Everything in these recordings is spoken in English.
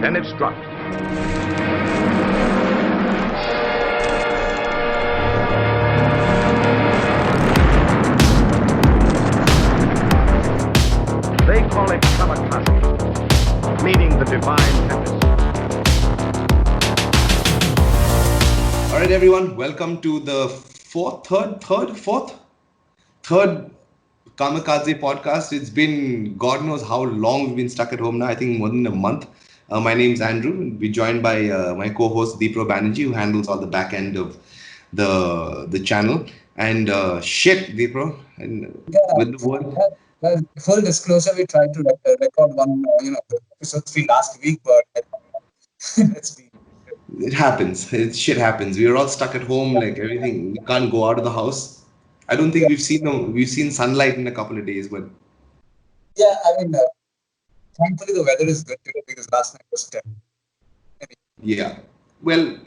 Then it struck. They call it Kamikaze, meaning the divine tempest. All right, everyone, welcome to the third Kamikaze Podcast. It's been God knows how long we've been stuck at home now. I think more than a month. My name's Andrew. We're joined by my co-host Deepro Banerjee, who handles all the back end of the channel. And Deepro, and with the word. Well, full disclosure, we tried to record one, episode 3 last week, but let's be. It happens. Shit happens. We are all stuck at home, like everything. We can't go out of the house. I don't think we've seen sunlight in a couple of days, but Yeah, thankfully the weather is good today because last night was terrible. yeah. Well,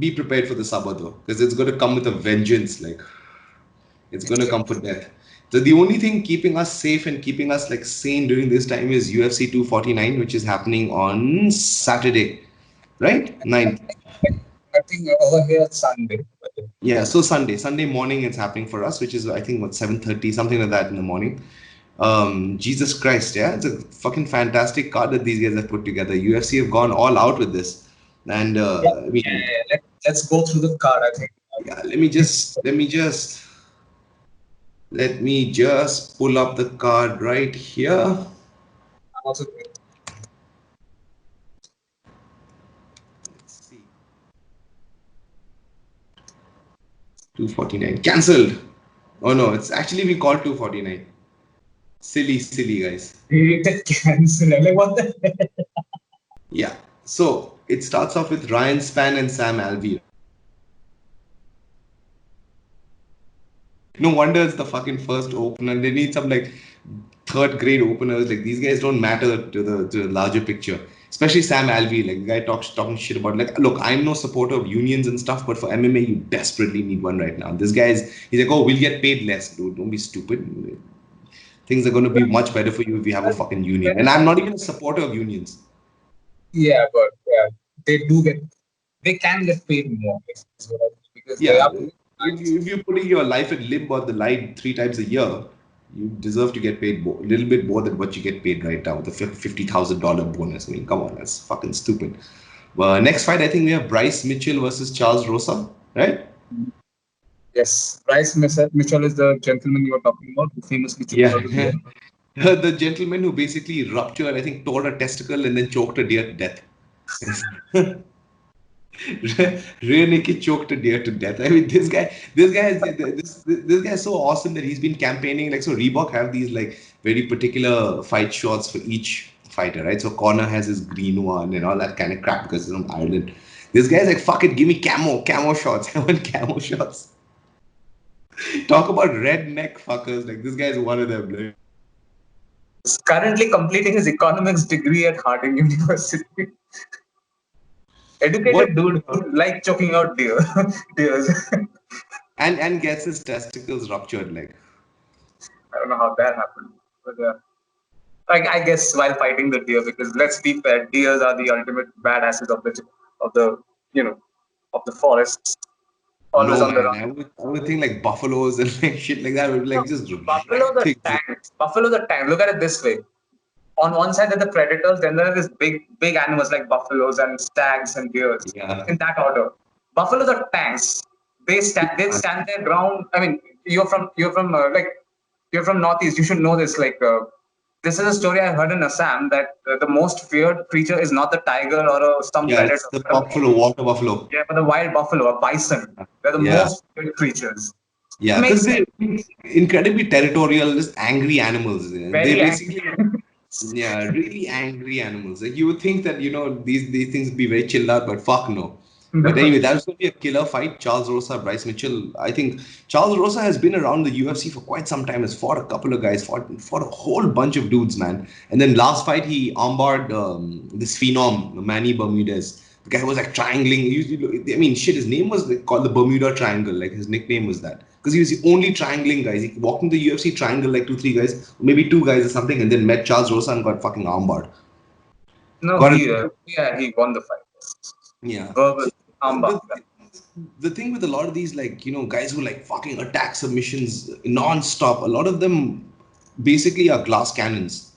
be prepared for the summer though, because it's going to come with a vengeance. Like, it's going to come for death. So the only thing keeping us safe and keeping us like sane during this time is UFC 249, which is happening on Saturday, right? 9th. I think over here it's Sunday. Yeah, so Sunday morning it's happening for us, which is I think 7:30, something like that in the morning. Jesus Christ, yeah, it's a fucking fantastic card that these guys have put together. UFC have gone all out with this, and Let's go through the card. I think. Yeah, let me just pull up the card right here. I'm also good. Let's see. 249 cancelled. Oh no, it's actually been called 249. Silly guys. Cancel. Like what the heck? Yeah. So it starts off with Ryan Spann and Sam Alvey. No wonder it's the fucking first opener. They need some like third grade openers. Like these guys don't matter to the larger picture. Especially Sam Alvey. Like the guy talking shit about like, look, I'm no supporter of unions and stuff, but for MMA you desperately need one right now. This guy's he's like, oh, we'll get paid less, dude. Don't be stupid. Things are going to be much better for you if you have a fucking union. And I'm not even a supporter of unions. Yeah, but they can get paid more. Because if you're putting your life at limb on the line 3 times a year, you deserve to get paid more, a little bit more than what you get paid right now with a $50,000 bonus. I mean, come on, that's fucking stupid. Next fight, I think we have Bryce Mitchell versus Charles Rosa, right? Yes, Bryce Mitchell is the gentleman you were talking about, who famously The gentleman who basically ruptured, I think, tore a testicle and then choked a deer to death. Rear naked choked a deer to death. I mean, this guy is so awesome that he's been campaigning. Like, so Reebok have these like very particular fight shorts for each fighter, right? So Conor has his green one and all that kind of crap because he's from Ireland. This guy's like, fuck it, give me camo shorts. I want camo shorts. Talk about redneck fuckers. Like, this guy's one of them. Like. He's currently completing his economics degree at Harding University. Educated dude who like choking out deers. and gets his testicles ruptured. Like, I don't know how that happened, but I guess while fighting the deer, because let's be fair, deers are the ultimate badasses of the forests. Always on the run. I would think like buffaloes and like shit like that would like just Buffalo the tank. Look at it this way. On one side are the predators, then there are these big animals like buffaloes and stags and deers. Yeah. In that order. Buffaloes are tanks. They stand their ground. I mean, you're from Northeast. You should know this. Like, this is a story I heard in Assam that the most feared creature is not the tiger or some predator. It's the water buffalo. Yeah, but the wild buffalo, a bison. They're the most feared creatures. Yeah, because they're incredibly territorial, just angry animals. Very basically, really angry animals. Like, you would think that these things would be very chilled out, but fuck no. But anyway, that was going to be a killer fight. Charles Rosa, Bryce Mitchell. I think Charles Rosa has been around the UFC for quite some time. Has fought a couple of guys, fought a whole bunch of dudes, man. And then last fight, he armbarred this phenom, Manny Bermudez. The guy was like triangling. I mean, shit, his name was called the Bermuda Triangle. Like, his nickname was that. Because he was the only triangling guys. He walked into the UFC, triangle like 2-3 guys, maybe 2 guys or something, and then met Charles Rosa and got fucking armbarred. No, Got it. he won the fight. Yeah. Verbal So armbar. the thing with a lot of these, like, guys who like fucking attack submissions non-stop, a lot of them basically are glass cannons,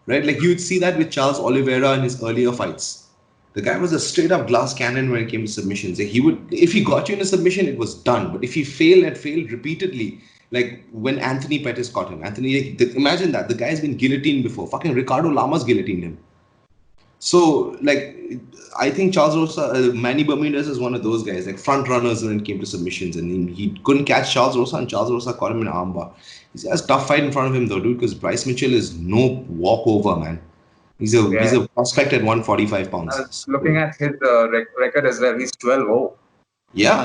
right? Like you'd see that with Charles Oliveira in his earlier fights. The guy was a straight up glass cannon when it came to submissions. Like he would, if he got you in a submission, it was done. But if he failed repeatedly, like when Anthony Pettis caught him, imagine that the guy's been guillotined before. Fucking Ricardo Lamas guillotined him. So, like, I think Charles Rosa, Manny Bermudez is one of those guys, like front runners when it came to submissions, and he couldn't catch Charles Rosa, and Charles Rosa caught him in armbar. He has a tough fight in front of him though, dude, because Bryce Mitchell is no walkover, man. He's Yeah. a prospect at 145 I pounds. was looking at his record as well. He's 12-0. Yeah,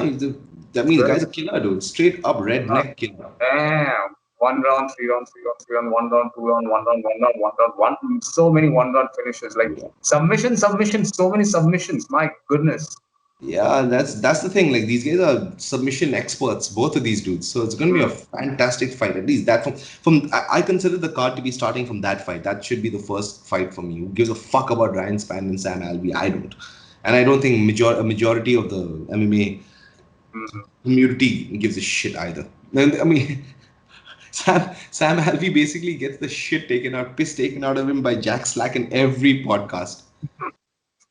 that means the guy's a killer, dude. Straight up redneck killer. Damn. 1 round, 3 round, 3 round, 3 round, 1 round, 2 round, 1 round, 1 round, 1 round, so many 1 round finishes. Like Yeah. submission, so many submissions. My goodness. Yeah, that's the thing. Like these guys are submission experts, both of these dudes. So it's going to be a fantastic fight. At least that from I consider the card to be starting from that fight. That should be the first fight for me. Who gives a fuck about Ryan Spann and Sam Alvey? I don't, and I don't think a majority of the MMA community gives a shit either. I mean, Sam Alvey basically gets the shit taken out, piss taken out of him by Jack Slack in every podcast.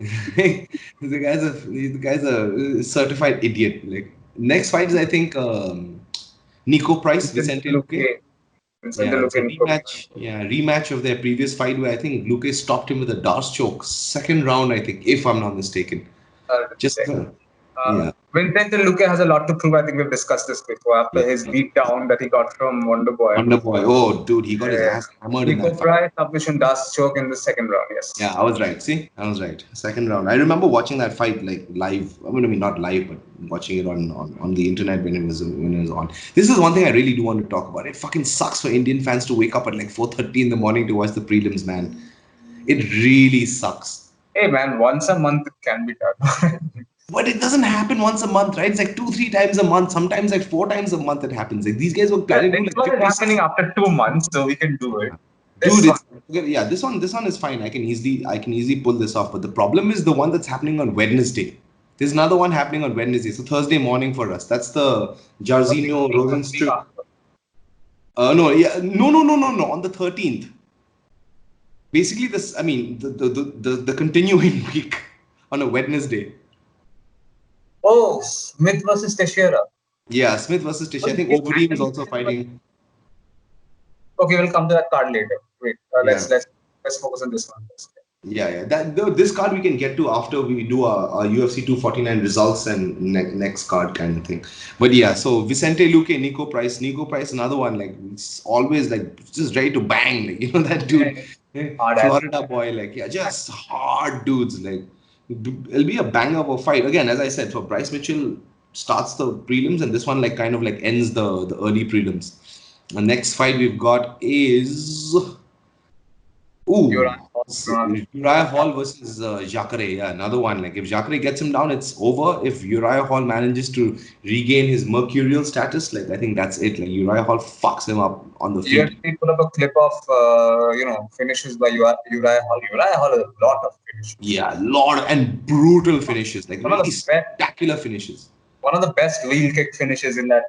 the guy's a certified idiot. Like next fight is I think Nico Price, Vicente Luque. Vicente Yeah, it's a Luque. rematch. Yeah, rematch of their previous fight where I think Luque stopped him with a Darce choke. Second round, I think, if I'm not mistaken. Just yeah. Vicente Luque has a lot to prove. I think we've discussed this before. After his beat down that he got from Wonder Boy. Wonder Boy. Oh, dude, he got his ass hammered in Nico that fight. Price submission Darce choke in the second round. Yes. Yeah, I was right. See, I was right. Second round. I remember watching that fight like live. I mean, not live, but watching it on the internet when it was on. This is one thing I really do want to talk about. It fucking sucks for Indian fans to wake up at like 4:30 in the morning to watch the prelims, man. It really sucks. Hey man, once a month it can be done. But it doesn't happen once a month, right? It's like 2-3 times a month. Sometimes like 4 times a month it happens. Like these guys were planning to This like one is happening after 2 months, so we can do it. Dude, this one is fine. I can easily pull this off. But the problem is the one that's happening on Wednesday. There's another one happening on Wednesday. So Thursday morning for us. That's the Jairzinho Rosenstruck. No. On the 13th. Basically, the continuing week on a Wednesday. Oh, Smith versus Teixeira. Yeah, Smith versus Teixeira. I think Overeem is also fighting. Okay, we'll come to that card later. Wait, let's focus on this one first. Yeah. This card we can get to after we do our UFC 249 results and next card kind of thing. But yeah, so Vicente Luque, Nico Price, another one like it's always like just ready to bang, like that dude, Florida boy, like just hard dudes. Like it'll be a banger of a fight again. As I said, so Bryce Mitchell starts the prelims and this one like kind of like ends the early prelims. The next fight we've got is Uriah Hall versus Jacare. Yeah, another one. Like if Jacare gets him down, it's over. If Uriah Hall manages to regain his mercurial status, like I think that's it. Like Uriah Hall fucks him up on the feet. UFC put up a clip of finishes by Uriah Hall. Uriah Hall has a lot of finishes. Yeah, a lot and brutal finishes. Like really spectacular finishes. One of the best wheel kick finishes in that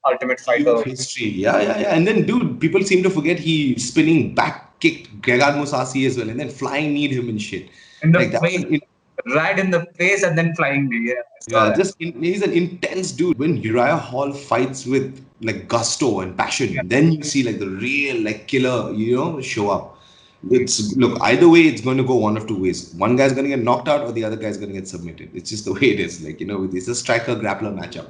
Ultimate Fighter history. Yeah. And then, dude, people seem to forget he spinning back kicked Gegard Mousasi as well, and then flying kneed him and shit. In the face, right in the face, and then flying knee. Yeah, he's an intense dude. When Uriah Hall fights with like gusto and passion, then you see like the real like killer, show up. Look, either way, it's going to go one of two ways. One guy's going to get knocked out, or the other guy's going to get submitted. It's just the way it is. Like it's a striker grappler matchup.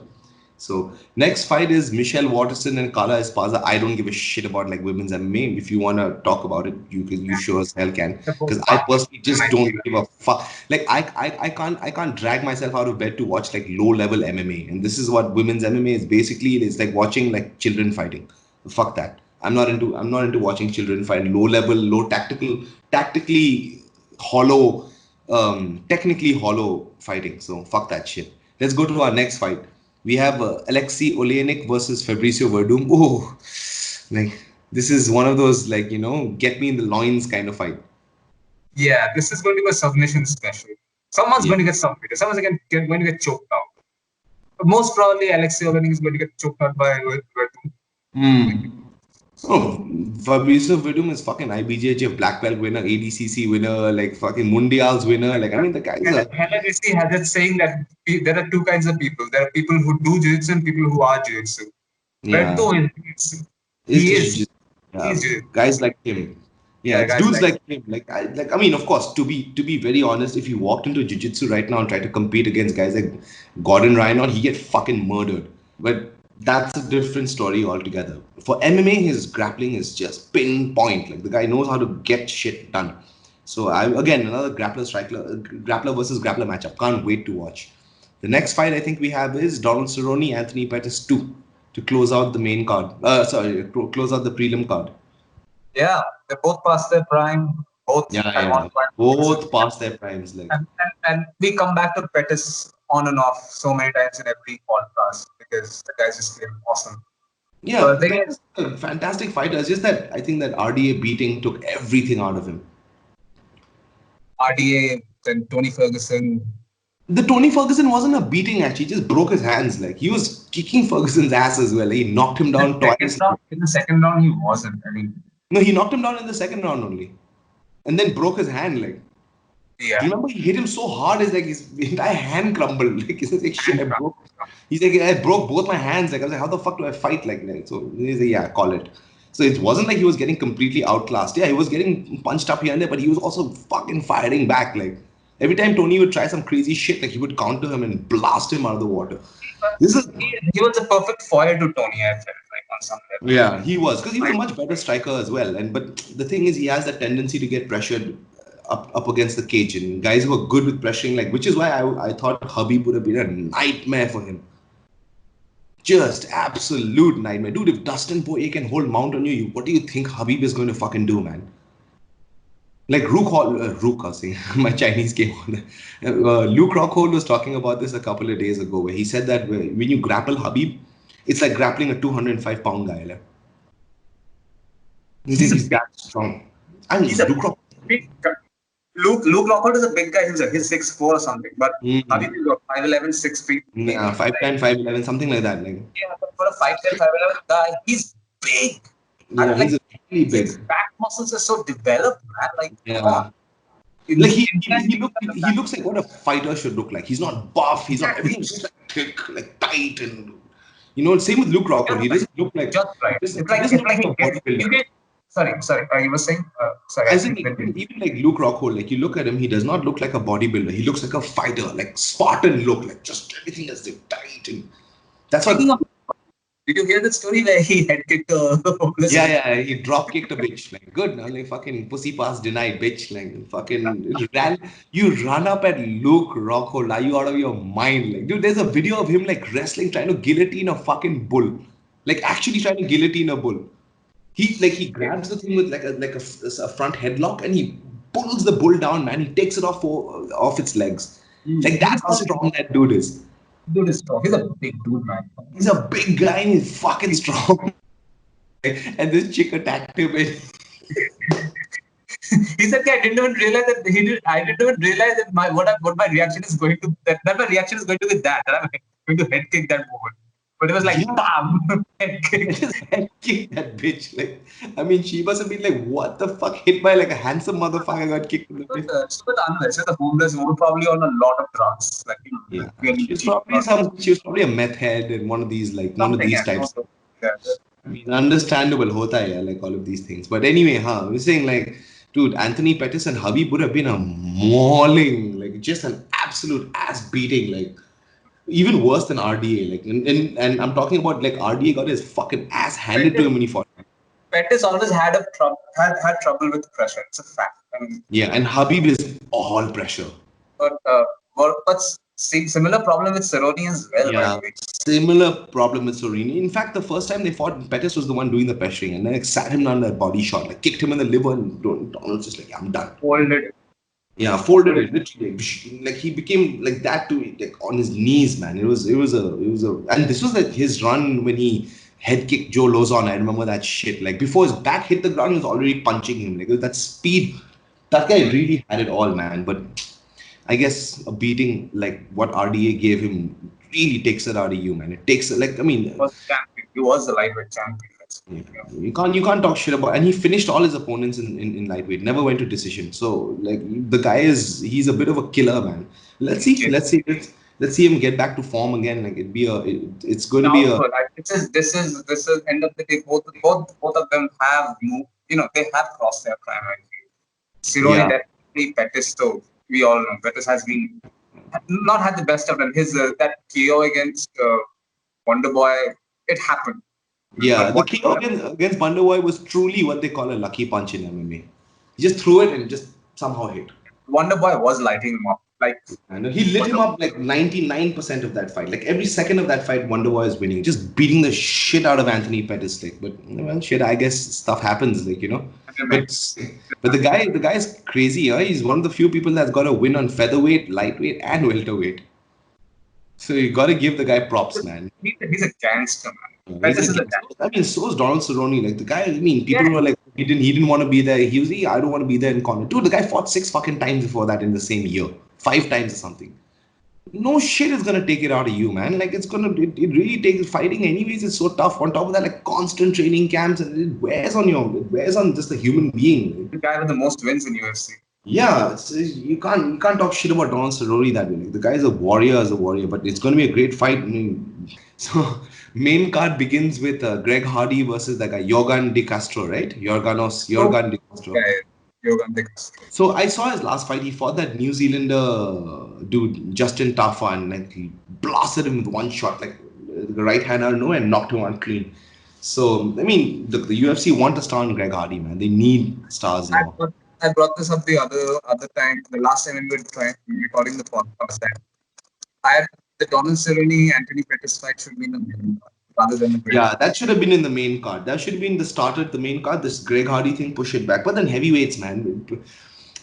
So next fight is Michelle Waterson and Carla Esparza. I don't give a shit about like women's MMA. If you want to talk about it, you sure as hell can. Because I personally just don't give a fuck. Like I can't drag myself out of bed to watch like low level MMA. And this is what women's MMA is basically. It's like watching like children fighting. Fuck that. I'm not into watching children fight low level, low tactically hollow, technically hollow fighting. So fuck that shit. Let's go to our next fight. We have Alexei Oleinik versus Fabricio Verdum. Oh, like this is one of those like get me in the loins kind of fight. Yeah, this is going to be a submission special. Someone's Yeah. going to get submitted. Someone's going to get choked out. But most probably, Alexei Olenek is going to get choked out by Verdun. Hmm. Oh, Fabrizio Vidum is fucking IBJJF black belt winner, ADCC winner, like fucking Mundials winner. Like, I mean, the guy's a. LFC has it saying that there are two kinds of people. There are people who do jiu-jitsu and people who are jiu-jitsu. Yeah. Berto is jiu-jitsu. Is He is. yeah, He's jiu-jitsu. guys like him. Yeah, Yeah, it's guys dudes like like him. Like I mean, of course, to be very honest, if you walked into jiu-jitsu right now and tried to compete against guys like Gordon Ryan, he get fucking murdered. But that's a different story altogether. For MMA, his grappling is just pinpoint. Like the guy knows how to get shit done. So I again another grappler versus grappler matchup. Can't wait to watch. The next fight I think we have is Donald Cerrone, Anthony Pettis 2 to close out the main card. Close out the prelim card. Yeah, they both past their prime. Both Yeah, at one yeah. point. Both past their primes, like. And we come back to Pettis on and off so many times in every podcast because the guy's just been awesome. So Yeah, the thing Pettis is, is a fantastic fighter. It's just that I think that RDA beating took everything out of him. RDA, then Tony Ferguson. The Tony Ferguson wasn't a beating actually, he just broke his hands. Like he was kicking Ferguson's ass as well. He knocked him down twice. In the second round, he wasn't. I mean, No, he knocked him down in the second round only. And then broke his hand. Like, do yeah. you remember he hit him so hard, his entire hand crumbled. Like he's like, shit, I broke. He's like, I broke both my hands. Like I was like, how the fuck do I fight like that? So he's like, yeah, call it. So it wasn't like he was getting completely outclassed. Yeah, he was getting punched up here and there, but he was also fucking firing back. Like every time Tony would try some crazy shit, like he would counter him and blast him out of the water. This is He was a perfect foil to Tony, I felt like on some level. Yeah, he was because he was a much better striker as well. And but the thing is, he has that tendency to get pressured up against the cage, and guys who are good with pressuring, like which is why I thought Habib would have been a nightmare for him. Just absolute nightmare, dude. If Dustin Poirier can hold mount on you, what do you think Habib is going to fucking do, man? Like Rook, I'll say, my Chinese came on. Luke Rockhold was talking about this a couple of days ago, where he said that when you grapple Habib, it's like grappling a 205-pound guy. Like. He's that strong. I mean, He's a Luke Rock. big guy. Luke Rockhold is a big guy. He's 6'4" or something. But Habib is 5'11", 6 feet. Yeah, 5'10", 5'11", something like that. Like. Yeah, but for a 5'10", 5'11" guy, he's big. Yeah, And, he's really big. His back muscles are so developed, man. Like, Yeah. Like he looks like what a fighter should look like. He's not buff. He's not. Everything's just like thick, like tight, and same with Luke Rockhold. He doesn't look like. just right. It's like Sorry. You were saying? Sorry. As in, even like Luke Rockhold, like you look at him, he does not look like a bodybuilder. He looks like a fighter, like Spartan look, like just everything is tight, and that's what. Did you hear the story where he head kicked a homeless? Yeah, he drop kicked a bitch. Like, good, now like fucking pussy pass denied, bitch. Like, fucking you run up at Luke Rockhold. Are you out of your mind? Like, dude, there's a video of him like wrestling, trying to guillotine a fucking bull. Like, actually trying to guillotine a bull. He grabs the thing with like a front headlock and he pulls the bull down, man. He takes it off its legs. Like, that's how strong that dude is. Dude is strong. He's a big dude, man. He's a big guy and he's fucking strong. And this chick attacked him. And he said, "I didn't even realize that I didn't even realize that what my reaction is going to that my reaction is going to be that I'm going to head kick that woman." But it was like, bam, head kick. Just head kick that bitch. Like, I mean, she must have been like, "What the fuck?" Hit by like a handsome motherfucker, got kicked in the face. She was unless she's a homeless woman, probably on a lot of drugs. Like, Yeah, really she was probably a meth head and one of these types. Yeah. I mean, understandable, hota hai, like all of these things. But anyway, I was saying like, dude, Anthony Pettis and Habib would have been a mauling, like just an absolute ass beating, like even worse than RDA. Like, and I'm talking about like RDA got his fucking ass handed to him when he fought. Pettis always had trouble with pressure. It's a fact. I mean, Yeah, and Habib is all pressure. But similar problem with Cerrone as well. Yeah, similar problem with Cerrone. In fact, the first time they fought, Pettis was the one doing the pressuring, and then like, sat him down that body shot, like kicked him in the liver, and Donald's just like, yeah, I'm done. Folded. Yeah, folded it literally. Like he became like that too, like on his knees, man. It was a, and this was like his run when he head kicked Joe Lozon. I remember that shit. Like before his back hit the ground, he was already punching him. Like that speed. That guy really had it all, man. But I guess a beating like what RDA gave him really takes it out of you, man. It takes like I He mean, was champion. He was the lightweight champion. yeah, you can't talk shit about. And he finished all his opponents in lightweight. Never went to decision. So like the guy he's a bit of a killer, man. Let's see, Yeah. let's see him get back to form again. Like it's going to be a Doubtful. Like, this is end of the day. Both of them have moved. They have crossed their prime. I feel. Cerrone yeah. definitely Pettis, though we all know Pettis has been not had the best of them. His that KO against Wonder Boy, it happened. Yeah, But the what KO against Bandaboy was truly what they call a lucky punch in MMA. He just threw it and just somehow hit. Wonder Boy was lighting him up. Like And he lit him up like 99% of that fight. Like every second of that fight, Wonderboy is winning, just beating the shit out of Anthony Pettis. Like, but well, shit, I guess stuff happens. Like but the guy's crazy. Huh? He's one of the few people that's got a win on featherweight, lightweight, and welterweight. So you got to give the guy props, man. he's a gangster, man. He's Pettis a is a gangster. I mean, so is Donald Cerrone. Like the guy. I mean, people yeah. were like, he didn't want to be there. He was, I don't want to be there in corner. Dude, the guy fought 6 fucking times before that in the same year, 5 times or something. No shit is gonna take it out of you, man. Like it really takes fighting. Anyways, it's so tough. On top of that, like constant training camps, and it wears on just the human being. The guy with the most wins in UFC. Yeah, you can't talk shit about Donald Cerrone that way. Like, the guy is a warrior, but it's gonna be a great fight. I mean, so main card begins with Greg Hardy versus that guy Yorgan De Castro, right? Yorgan De Castro. Yeah, Yorgan De Castro. So I saw his last fight. He fought that New Zealander dude, Justin Tafa, and like he blasted him with one shot, like the right hand, I don't know, and knocked him out clean. So I mean, the UFC want a star on Greg Hardy, man. They need stars now. I brought this up the other time, the last time we were recording the podcast. That the Donald Cerrone Anthony Pettis fight should be in the main card rather than the Greg. Yeah, that should have been in the main card. That should have been the starter at the main card. This Greg Hardy thing, push it back. But then heavyweights, man,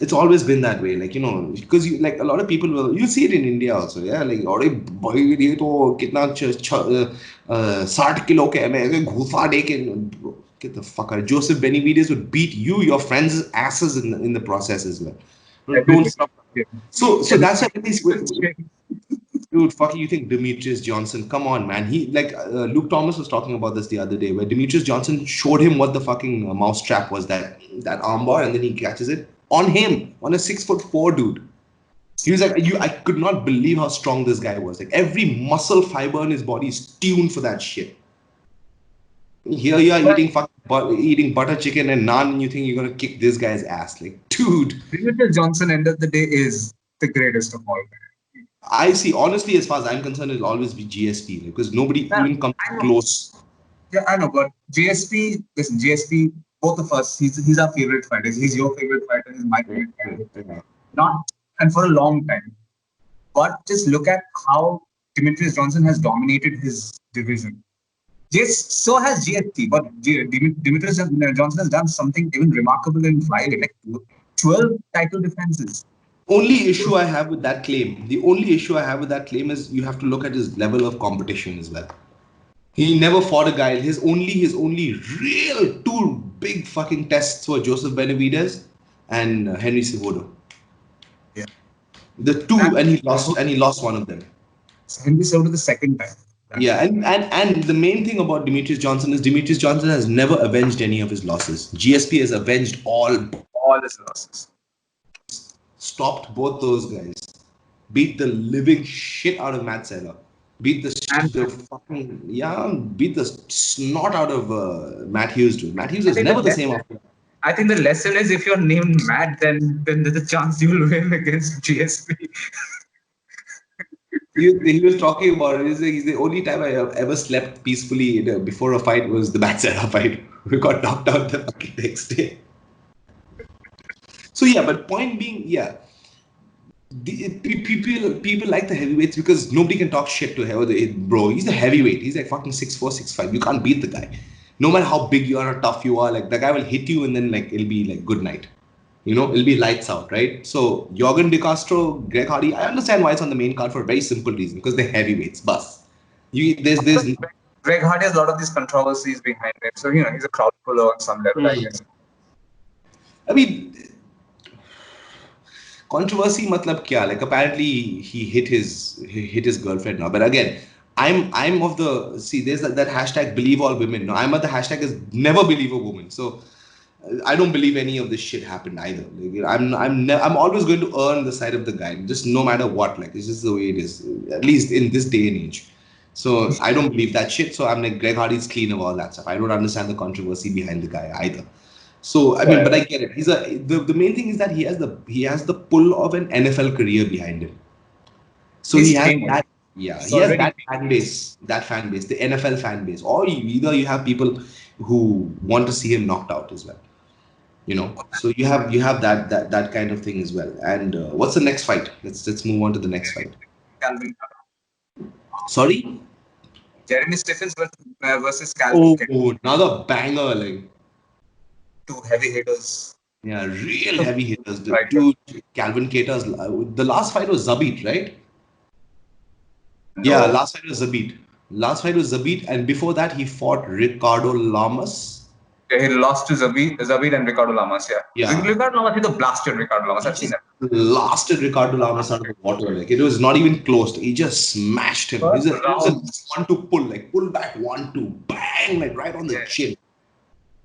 it's always been that way. Like, because like a lot of people will, you see it in India also. Yeah, like, boy, ये तो कितना 60 kilo के मैं घुसा दे के get the fuck out. Joseph Benavidez would beat your friends' asses in the process as well. Don't stop. So that's at least. Dude, fuck you think Demetrius Johnson? Come on, man. He Luke Thomas was talking about this the other day, where Demetrius Johnson showed him what the fucking mousetrap was, that armbar, and then he catches it on him, on a 6'4" dude. He was like, I could not believe how strong this guy was. Like every muscle fiber in his body is tuned for that shit. Here you are eating butter chicken and naan, and you think you're gonna kick this guy's ass? Like, dude. Demetrius Johnson, end of the day, is the greatest of all time. I see, honestly, as far as I'm concerned, it'll always be GSP, because nobody even comes close. Yeah, I know, but GSP, both of us, he's our favorite fighter. He's your favorite fighter. He's my favorite fighter. And for a long time. But just look at how Demetrius Johnson has dominated his division. Yes, so has GSP, but Demetrius Johnson has done something even remarkable in flyweight, like 12 title defenses. The only issue I have with that claim is you have to look at his level of competition as well. He never fought a guy. His only real 2 big fucking tests were Joseph Benavidez and Henry Cejudo. Yeah. The 2, and he lost one of them. Henry Cejudo the second time. Yeah, and the main thing about Demetrius Johnson is Demetrius Johnson has never avenged any of his losses. GSP has avenged all his losses. Stopped both those guys. Beat the living shit out of Matt Serra. Beat the snot out of Matt Hughes, dude. Matt Hughes is never the same after that. I think the lesson is, if you're named Matt, then there's a chance you'll win against GSP. He was talking about it. He's the only time I have ever slept peacefully before a fight was the Matt Serra fight. We got knocked out the fucking next day. So yeah, but point being, yeah, people like the heavyweights because nobody can talk shit to him. Bro, he's the heavyweight. He's like fucking 6'4", 6'5". You can't beat the guy. No matter how big you are or tough you are, like the guy will hit you and then like it'll be like good night. It'll be lights out, right? So Yorgan De Castro, Greg Hardy, I understand why it's on the main card for a very simple reason, because they're heavyweights. Bus. There's Greg Hardy has a lot of these controversies behind him, so he's a crowd puller on some level, I guess. I mean, Controversy matlab kya? Like apparently he hit his girlfriend now. But again, I'm of the there's that hashtag believe all women. No, I'm at the hashtag is never believe a woman. So I don't believe any of this shit happened either. Like, I'm always going to earn the side of the guy, just no matter what. Like it's just the way it is, at least in this day and age. So I don't believe that shit. So I'm like Greg Hardy's clean of all that stuff. I don't understand the controversy behind the guy either. So I mean, but I get it. The main thing is that he has the pull of an NFL career behind him. So He's he has famous. that. Yeah, he has that fan base, the NFL fan base, or either you have people who want to see him knocked out as well. So you have that kind of thing as well. And what's the next fight? Let's move on to the next fight. Calvin. Sorry. Jeremy Stephens versus Calvin. Oh, another banger, like Two heavy hitters. yeah, real heavy hitters. The Right. two Calvin Keita's. The last fight was Zabit, right? Yeah, last fight was Zabit. And before that he fought Ricardo Lamas. He lost to Zabit and Ricardo Lamas. Yeah. Ricardo Lamas is the blasted Ricardo Lamas. I've seen that. Blasted Ricardo Lamas out of the water. Like it was not even close. He just smashed him. It was a 1-2 pull, like pull back 1-2, bang, like right on the chin.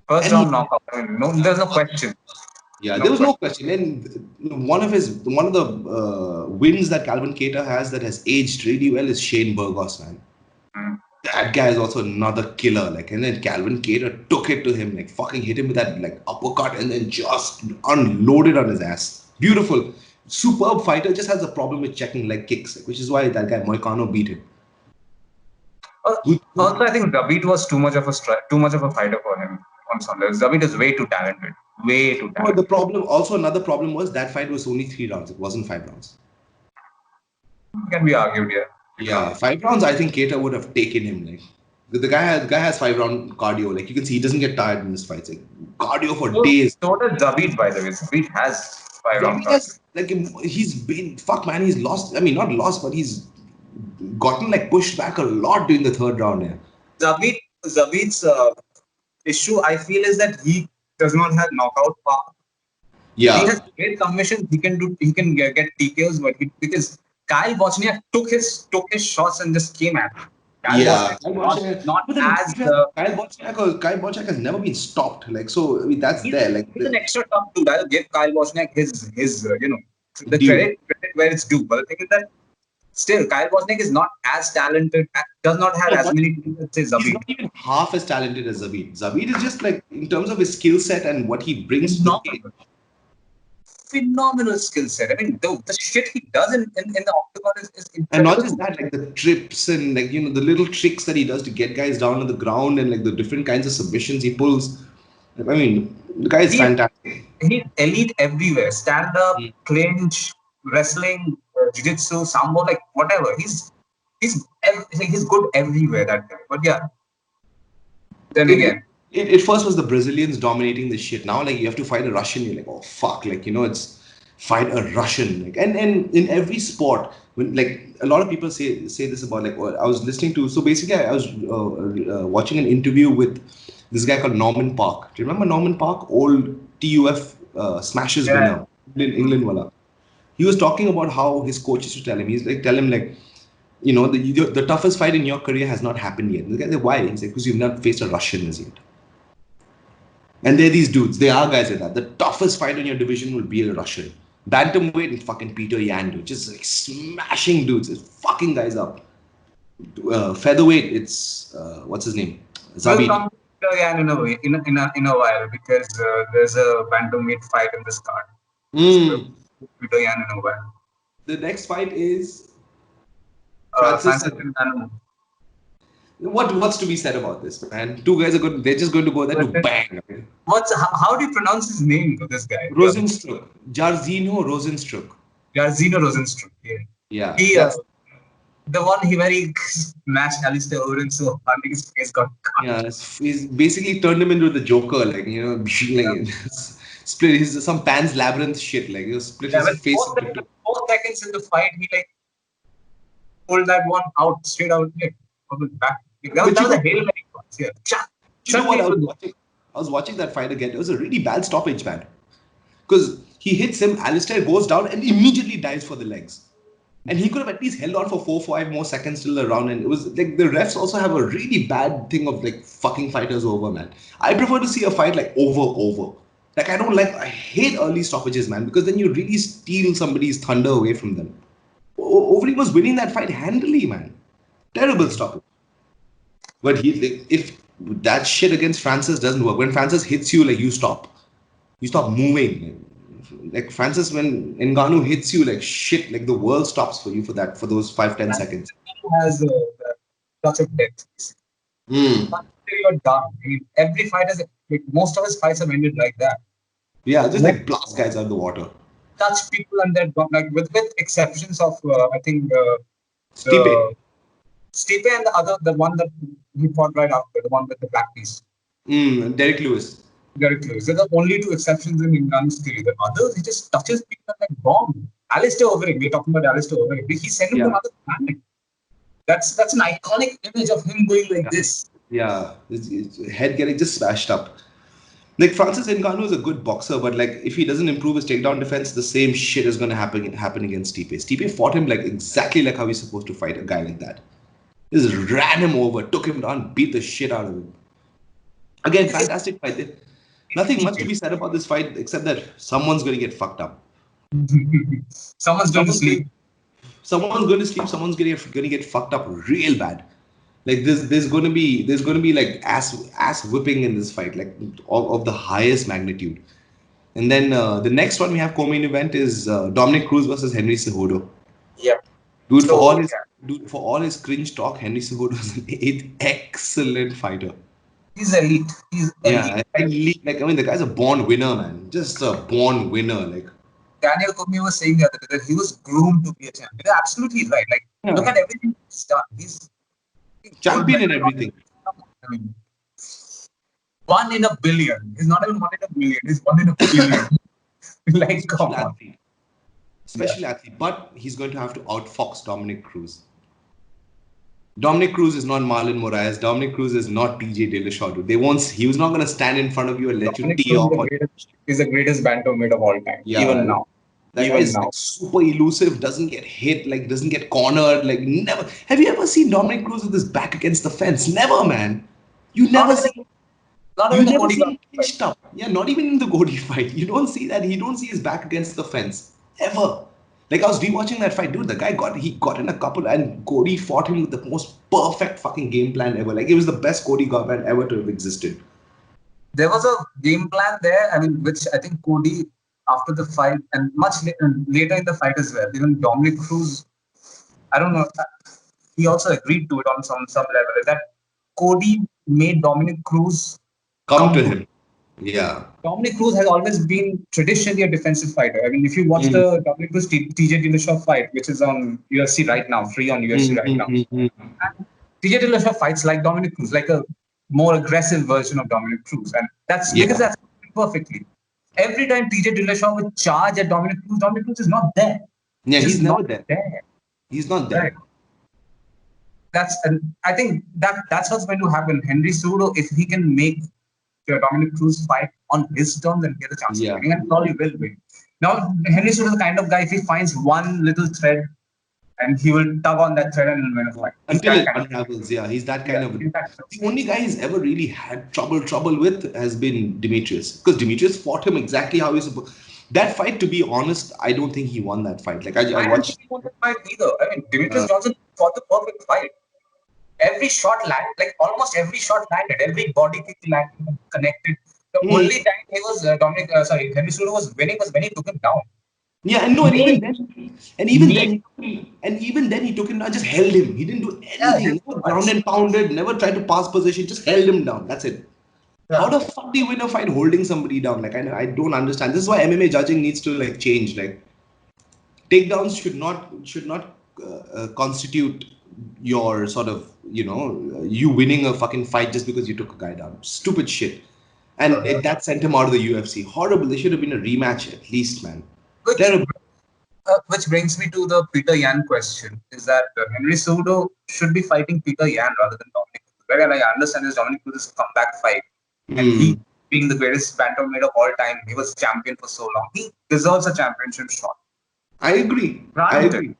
First round knockout. I mean, no, there's no question. Yeah, there was no question. And one of the wins that Calvin Keita has that has aged really well is Shane Burgos, man. That guy is also another killer. Like, and then Calvin Keita took it to him, like fucking hit him with that like uppercut and then just unloaded on his ass. Beautiful, superb fighter. Just has a problem with checking leg kicks, which is why that guy Moicano beat him. Also, I think Zabit was too much of a fighter for him on Sunday. Zabit is way too talented. Way too talented. Another problem was that fight was only 3 rounds. It wasn't 5 rounds. Can be argued, yeah. Yeah, 5 rounds. I think Keita would have taken him. Like the guy has 5-round cardio. Like you can see, he doesn't get tired in his fights. Like cardio for days. So does Zabit, by the way. Zabit has 5-round cardio. Like he's been man. He's lost. I mean, not lost, but he's gotten like pushed back a lot during the 3rd round. Yeah. Zabit's issue, I feel, is that he does not have knockout power. Yeah. He has great submissions. He can get TKOs, but because Kyle Wozniak took his shots and just came at him. Kyle Wozniak has never been stopped. Like so, I mean, that's there. Like he's an extra tough dude. I'll give Kyle Wozniak his the credit where it's due. But the thing is that still, Kyle Wozniak is not as talented. Does not have as many things as Zabit. He's not even half as talented as Zabit. Zabit is just like in terms of his skill set and what he brings to the game. Phenomenal skill set. I mean, the shit he does in the octagon is incredible. And not just that, like the trips and like the little tricks that he does to get guys down on the ground and like the different kinds of submissions he pulls. I mean, the guy is fantastic. He's elite everywhere. Stand up, clinch, wrestling, jiu-jitsu, sambo, like whatever. He's good everywhere, that guy. But yeah. Then again. It first was the Brazilians dominating the shit. Now, like, you have to fight a Russian. You're like, oh, fuck. Like, it's fight a Russian. Like, and in every sport, when like a lot of people say this about like, I was listening to, so basically I was watching an interview with this guy called Norman Park. Do you remember Norman Park? Old TUF Smashes winner, England wala. He was talking about how his coach used to tell him, the toughest fight in your career has not happened yet. The guy said, why? He's like, because you've not faced a Russian as yet. And they're these dudes. They are guys like that. The toughest fight in your division will be a Russian. Bantamweight and fucking Peter Yan, dude. Just like smashing dudes. It's fucking guys up. Featherweight, it's what's his name? Zabit. We'll come to Peter Yan in a while because there's a bantamweight fight in this card. Peter Yan in a while. The next fight is Francis Ngannou. What's to be said about this, man? Two guys are good. They're just going to go there to bang. How do you pronounce his name to this guy? Rosenstruck. Jairzinho Rosenstruck. Jairzinho Rosenstruck. Yeah. The one where he smashed Alistair Overeem so hard his face got cut. Yeah, he's basically turned him into the Joker, like split his some Pan's Labyrinth shit, like split his face. 4 seconds in the fight, he like pulled that one out straight out from his back. That was a Hail Mary pass. Yeah. You know what? I was watching that fight again. It was a really bad stoppage, man. Because He hits him, Alistair goes down and immediately dives for the legs. And he could have at least held on for 4-5 more seconds till the round. And it was like the refs also have a really bad thing of like fucking fighters over, man. I prefer to see a fight like over. Like I hate early stoppages, man, because then you really steal somebody's thunder away from them. Overy was winning that fight handily, man. Terrible stoppage. But if that shit against Francis doesn't work, when Francis hits you, like you stop moving. Like Francis, when Ngannou hits you, like shit, like the world stops for you for those 5-10 seconds. Has a touch of depth. But until you're done. I mean, every fight has like, most of his fights have ended like that. Yeah, just like blast guys out of the water. Touch people and then like with exceptions of I think Stipe and the one that he fought right after, the one with the black piece. Derek Lewis. They're the only two exceptions in England's theory. The others, he just touches people like bomb. Alistair Overeem, we're talking about Alistair Overeem. He sent him to another planet. That's an iconic image of him going like this. Yeah, his head getting just smashed up. Like Francis Ngannou is a good boxer, but like if he doesn't improve his takedown defense, the same shit is going to happen against Stipe. Stipe fought him like exactly like how he's supposed to fight a guy like that. Just ran him over, took him down, beat the shit out of him. Again, fantastic fight. Nothing much to be said about this fight except that someone's going to get fucked up. Someone's going to sleep. Someone's going to sleep. Someone's going to get fucked up real bad. Like there's going to be like ass whipping in this fight, like of the highest magnitude. And then the next one we have co-main event is Dominic Cruz versus Henry Cejudo. Yep. Dude, for all his cringe talk, Henry Cejudo is an excellent fighter. He's elite. Elite. Like the guy's a born winner, man. Just a born winner. Like Daniel Cormier was saying the other day that he was groomed to be a champion. You're absolutely right. Like look at everything he's done. He's champion in everything. I mean, 1 in a billion. He's not even 1 in a million. He's 1 in a billion. Like, come on. Special athlete. But he's going to have to outfox Dominic Cruz. Dominic Cruz is not Marlon Moraes. Dominic Cruz is not TJ Dillashaw. He was not going to stand in front of you and let you tee off. He's the greatest bantamweight of all time. Yeah, even now. That guy is like super elusive, doesn't get hit, like doesn't get cornered, like never. Have you ever seen Dominic Cruz with his back against the fence? Never, man. You never see. Not even the Cody fight. Yeah, not even in the Cody fight. You don't see that. You don't see his back against the fence ever. Like I was rewatching that fight, dude. The guy got in a couple, and Cody fought him with the most perfect fucking game plan ever. Like it was the best Cody Garbrandt ever to have existed. There was a game plan there. I mean, which I think Cody, after the fight and much later in the fight as well, even Dominic Cruz, I don't know, he also agreed to it on some level. Is that Cody made Dominic Cruz come to him. Yeah. Dominic Cruz has always been traditionally a defensive fighter. I mean, if you watch the Dominic Cruz TJ Dillashaw fight, which is on UFC right now, free on UFC right now, TJ Dillashaw fights like Dominic Cruz, like a more aggressive version of Dominic Cruz, and because that's perfectly. Every time TJ Dillashaw would charge at Dominic Cruz is not there. Yeah, he's never there. He's not there. Right. I think that's what's going to happen. Henry Cejudo, if he can make the Dominic Cruz fight on his terms and get a chance of winning, and probably will win. Now, Henry Cejudo is the kind of guy, if he finds one little thread, and he will tug on that thread and win a fight. Until it unravels, he's that kind of. The only guy he's ever really had trouble with has been Demetrius, because Demetrius fought him exactly how he's supposed. That fight, to be honest, I don't think he won that fight. Like I watched. He won that fight either. I mean, Demetrius Johnson fought the perfect fight. Every shot landed, like almost every shot landed, every body kick landed, connected. The only time he was Henry Cejudo was winning was when he took him down. Yeah, and no, and even then he took him down, just held him. He didn't do anything. Never ground and pounded, never tried to pass position, just held him down. That's it. Yeah. How the fuck do you win a fight holding somebody down? Like I don't understand. This is why MMA judging needs to like change. Like takedowns should not constitute your sort of, you winning a fucking fight just because you took a guy down. Stupid shit. And that sent him out of the UFC. Horrible. There should have been a rematch at least, man. Terrible. Which brings me to the Peter Yan question. Is that Henry Cejudo should be fighting Peter Yan rather than Dominic Cruz. Where I understand this Dominic Cruz is a comeback fight. And being the greatest bantamweight of all time. He was champion for so long. He deserves a championship shot. I agree. I Granted. agree.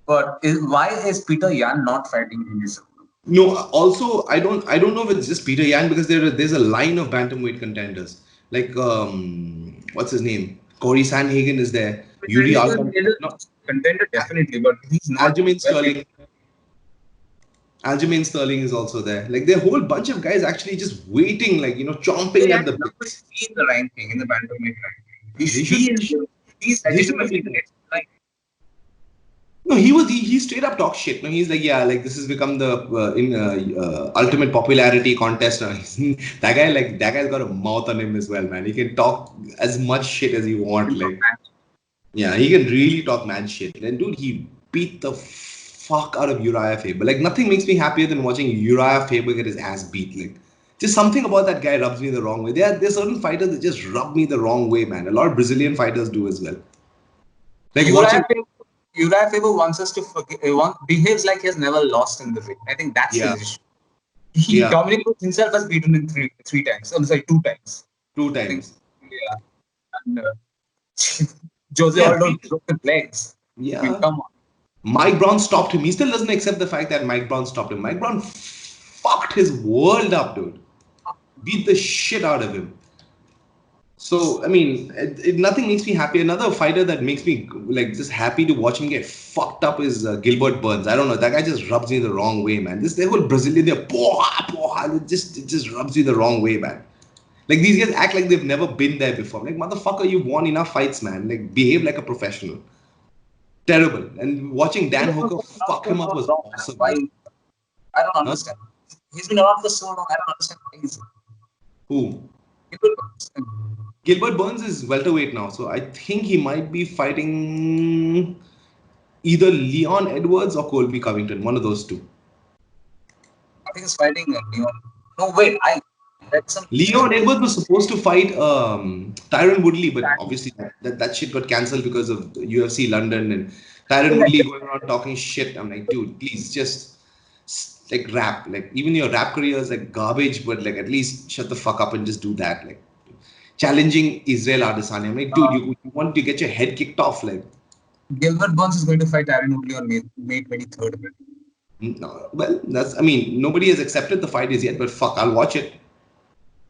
But why is Peter Yan not fighting in this? No, also I don't know if it's just Peter Yan because there's a line of bantamweight contenders like what's his name? Corey Sandhagen is there. Yuri Alban, He's a no, contender definitely, but he's not. Aljamain Sterling. Aljamain Sterling is also there. Like there are a whole bunch of guys actually just waiting, like chomping He at has the number bit. 3 in the ranking, in the bantamweight ranking. He should. He's He should legitimately be the there. next line. No, he straight up talks shit. No, he's like, yeah, like this has become the ultimate popularity contest. Now. That guy's got a mouth on him as well, man. He can talk as much shit as you want. Like, yeah, he can really talk mad shit. And dude, he beat the fuck out of Uriah Faber. Like, nothing makes me happier than watching Uriah Faber get his ass beat. Like, just something about that guy rubs me the wrong way. There's certain fighters that just rub me the wrong way, man. A lot of Brazilian fighters do as well. Like Uriah Faber wants us to forget, behaves like he has never lost in the ring. I think that's Yeah. his issue. Dominic Cruz himself has beaten him three times. I'm sorry, 2 times. 2 times. Yeah. And Jose Aldo broke his legs. Yeah. I mean, come on. Mike Brown stopped him. He still doesn't accept the fact that Mike Brown stopped him. Mike Brown fucked his world up, dude. Beat the shit out of him. So, I mean, nothing makes me happy. Another fighter that makes me like just happy to watch him get fucked up is Gilbert Burns. I don't know. That guy just rubs me the wrong way, man. They whole Brazilian, they're it just rubs me the wrong way, man. Like, these guys act like they've never been there before. Like, motherfucker, you've won enough fights, man. Like, behave like a professional. Terrible. And watching Dan Hooker fuck him up was awesome. Why? I don't understand. He's been around for so long. I don't understand why he's. Who? Gilbert Burns. Gilbert Burns is welterweight now, so I think he might be fighting either Leon Edwards or Colby Covington, one of those two. I think he's fighting Leon. No, wait, I read some. Leon Edwards was supposed to fight Tyron Woodley, but obviously that shit got cancelled because of UFC London and Tyron Woodley going around talking shit. I'm like, dude, please just like rap. Like, even your rap career is like garbage, but like at least shut the fuck up and just do that. Like, challenging Israel Adesanya. I'm like, dude, you want to get your head kicked off, like. Gilbert Burns is going to fight Tyron Woodley on May 23rd. No, well, nobody has accepted the fight as yet, but fuck, I'll watch it.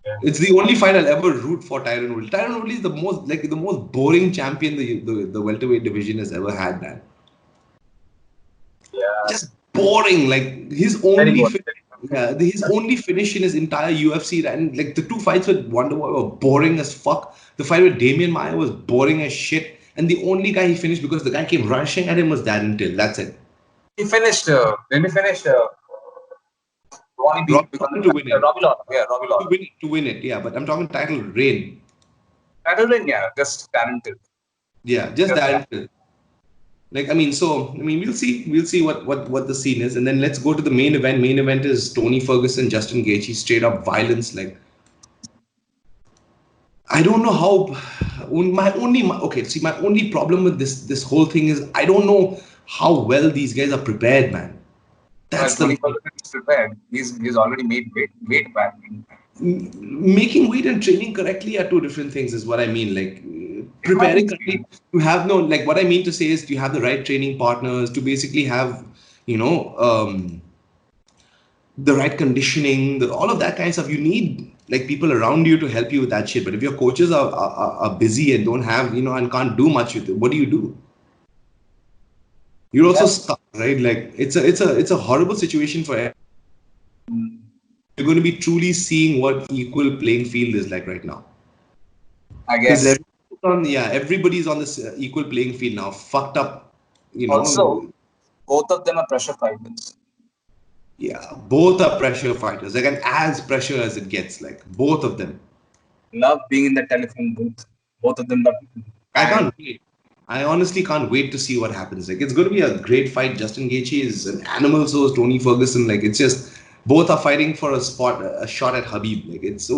Yeah. It's the only fight I'll ever root for Tyron Woodley. Tyron Woodley is the most boring champion the welterweight division has ever had, man. Yeah. Just boring. Like, his only finish in his entire UFC, and like the 2 fights with Wonderboy were boring as fuck. The fight with Damian Maia was boring as shit. And the only guy he finished because the guy came rushing at him was Darren Till. That's it. He finished. When he finished, Robbie to win it. Robbie Lawler. Yeah, Robbie Lawler. To win it, yeah. But I'm talking title reign. Title reign, yeah. Just Darren Till. Yeah, just Darren Till. Like, we'll see what the scene is. And then let's go to the main event. Main event is Tony Ferguson, Justin Gaethje, straight up violence. Like, I don't know how. My only problem with this whole thing is I don't know how well these guys are prepared, man. That's Tony Ferguson is prepared. He's already made weight back. Making weight and training correctly are 2 different things, is what I mean. Like, preparing correctly, you have what I mean to say is you have the right training partners to basically have, the right conditioning, all of that kind of stuff. You need like people around you to help you with that shit. But if your coaches are busy and don't have, and can't do much with it, what do you do? You're also stuck, right? Like, it's a horrible situation for everyone. You're going to be truly seeing what equal playing field is like right now. I guess. Everybody's on this equal playing field now. Fucked up, Also, both of them are pressure fighters. Yeah, both are pressure fighters. Like, and as pressure as it gets, like, both of them. Love being in the telephone booth. Both of them love. I can't wait. I honestly can't wait to see what happens. Like, it's going to be a great fight. Justin Gaethje is an animal, so is Tony Ferguson. Like, it's just both are fighting for a shot at Habib. Like, it's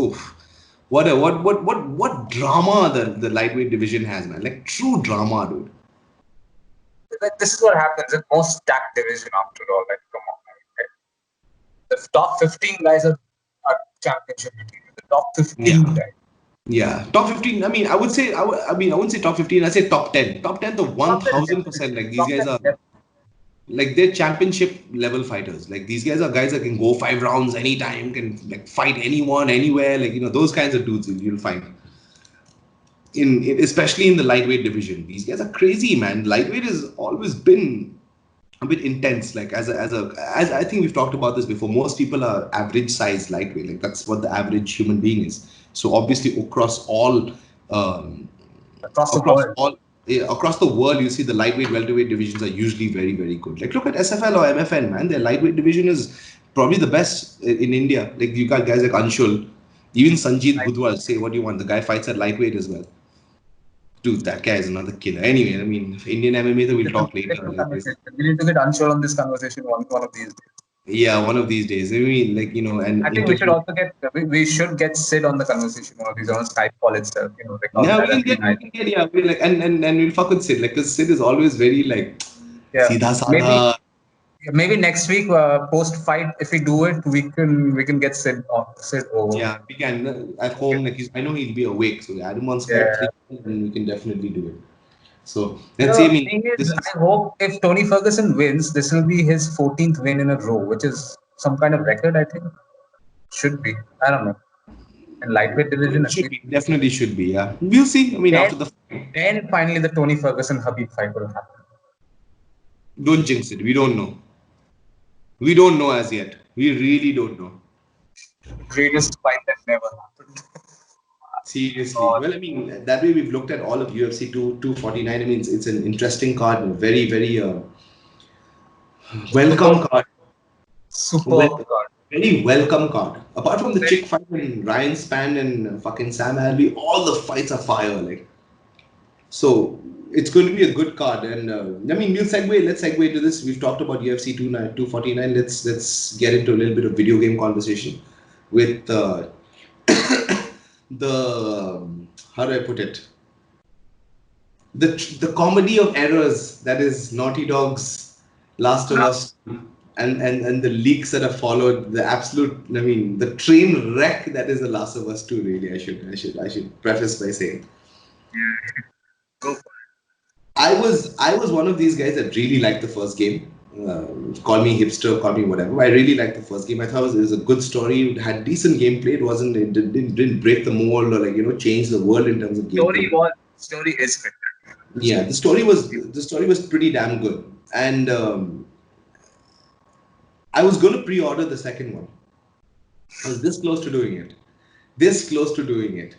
what drama the lightweight division has, man. Like, true drama, dude. Like, this is what happens in most stacked division after all. Like, come on. The top 15 guys are championship material. The top 15 guys. Yeah, top 15. I mean, I would say, I mean, I wouldn't say top 15. I'd say top 10. Top 10 to Top 10, 1000%. definitely. Like these Top guys 10, are, definitely. like they're championship level fighters. Like these guys that can go 5 rounds anytime, can like fight anyone, anywhere. Like, those kinds of dudes you'll find especially in the lightweight division. These guys are crazy, man. Lightweight has always been a bit intense. Like as I think we've talked about this before. Most people are average size lightweight. Like that's what the average human being is. So obviously um, Across the across world. all across the world, you see the lightweight, welterweight divisions are usually very, very good. Like look at SFL or MFN, man. Their lightweight division is probably the best in India. Like you got guys like Anshul, even Sanjeet Like, Budwal. Say what you want, the guy fights at lightweight as well. Dude, that guy is another killer. Anyway, I mean, Indian MMA, that we'll talk later. Like this. we need to get unsure on this conversation one of these days. Yeah, one of these days. I mean, like, and I think we should interview. also get we should get Sid on the conversation one of these on Skype call itself. Record Yeah, that as an we idea. can get, yeah, we like, and we'll fuck with Sid. Like, because Sid is always very, like, Yeah, Seedha maybe Sadha. maybe next week post fight if we do it we can get Sid over. Yeah, we can at home. Like, I know he'll be awake. So, add him on Skype Yeah. 3, and we can definitely do it. So, let's see. I The mean, thing this is, is, I hope if Tony Ferguson wins, this will be his 14th win in a row, which is some kind of record. I think should be. I don't know. In lightweight division, it at should least. be. Definitely should be. Yeah. We'll see. I mean, Then, after the then finally the Tony Ferguson Habib fight will happen. don't jinx it. We don't know. We don't know as yet. We really don't know. Greatest fight that never happened. Seriously. God. Well, I mean, that way we've looked at all of UFC 249. I mean, it's an interesting card, and very, very welcome Super, card. super Well, God. very welcome card. Apart from the chick Very fight and Ryan Spann and fucking Sam Alvey, all the fights are fire. Like, so it's going to be a good card. And I mean, let's segue to this. We've talked about UFC 249. Let's get into a little bit of video game conversation with the how do I put it? The comedy of errors that is Naughty Dog's Last of Us, and the leaks that have followed, the absolute, I mean, the train wreck that is The Last of Us 2. Really, I should preface by saying go for I was one of these guys that really liked the first game. Call me hipster, call me whatever. I really liked the first game. I thought it was a good story. It had decent gameplay. It didn't break the mold or change the world in terms of gameplay. Story is spectacular. Yeah, the story was pretty damn good, and I was going to pre-order the second one. I was this close to doing it,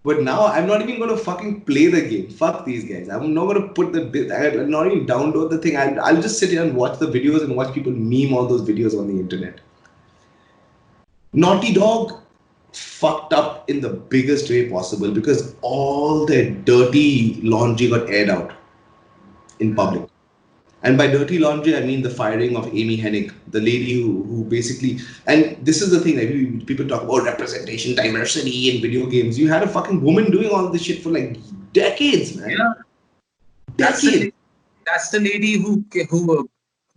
but now I'm not even going to fucking play the game. Fuck these guys. I'm not going to I'm not even download the thing. I'll just sit here and watch the videos and watch people meme all those videos on the internet. Naughty Dog fucked up in the biggest way possible because all their dirty laundry got aired out in public. And by dirty laundry, I mean the firing of Amy Hennig, the lady who basically, and this is the thing, like people talk about representation, diversity in video games. You had a fucking woman doing all this shit for like decades, man. Yeah, Decades. that's the lady who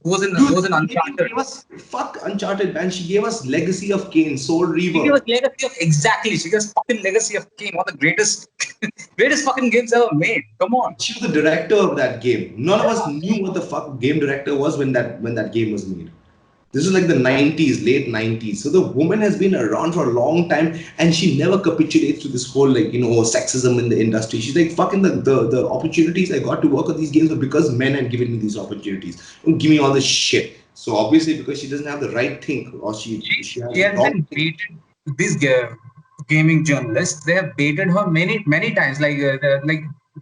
was in Dude, Uncharted. fuck Uncharted, man. She gave us Legacy of Kain, Soul She Reaver. gave us Legacy of exactly. She gives fucking Legacy of Kane, one of the greatest greatest fucking games ever made. Come on. She was the director of that game. None of us knew what the fuck game director was when that game was made. This is like the 90s, late 90s. So the woman has been around for a long time and she never capitulates to this whole sexism in the industry. She's like, fucking the opportunities I got to work on these games were because men had given me these opportunities. Don't give me all this shit. So obviously because she doesn't have the right thing or she has She the has wrong been thing. baited. These gaming journalists, they have baited her many times. Like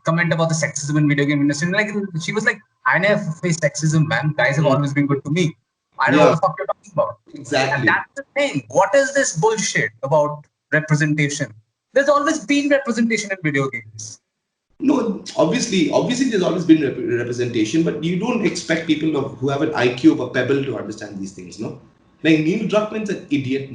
comment about the sexism in video game industry. Like she was like, I never faced sexism, man. Guys have always been good to me. I know what Yeah, the fuck you're talking about. And exactly. that's the thing. What is this bullshit about representation? There's always been representation in video games. No, obviously, there's always been representation, but you don't expect people who have an IQ of a pebble to understand these things, no? Like Neil Druckmann's an idiot,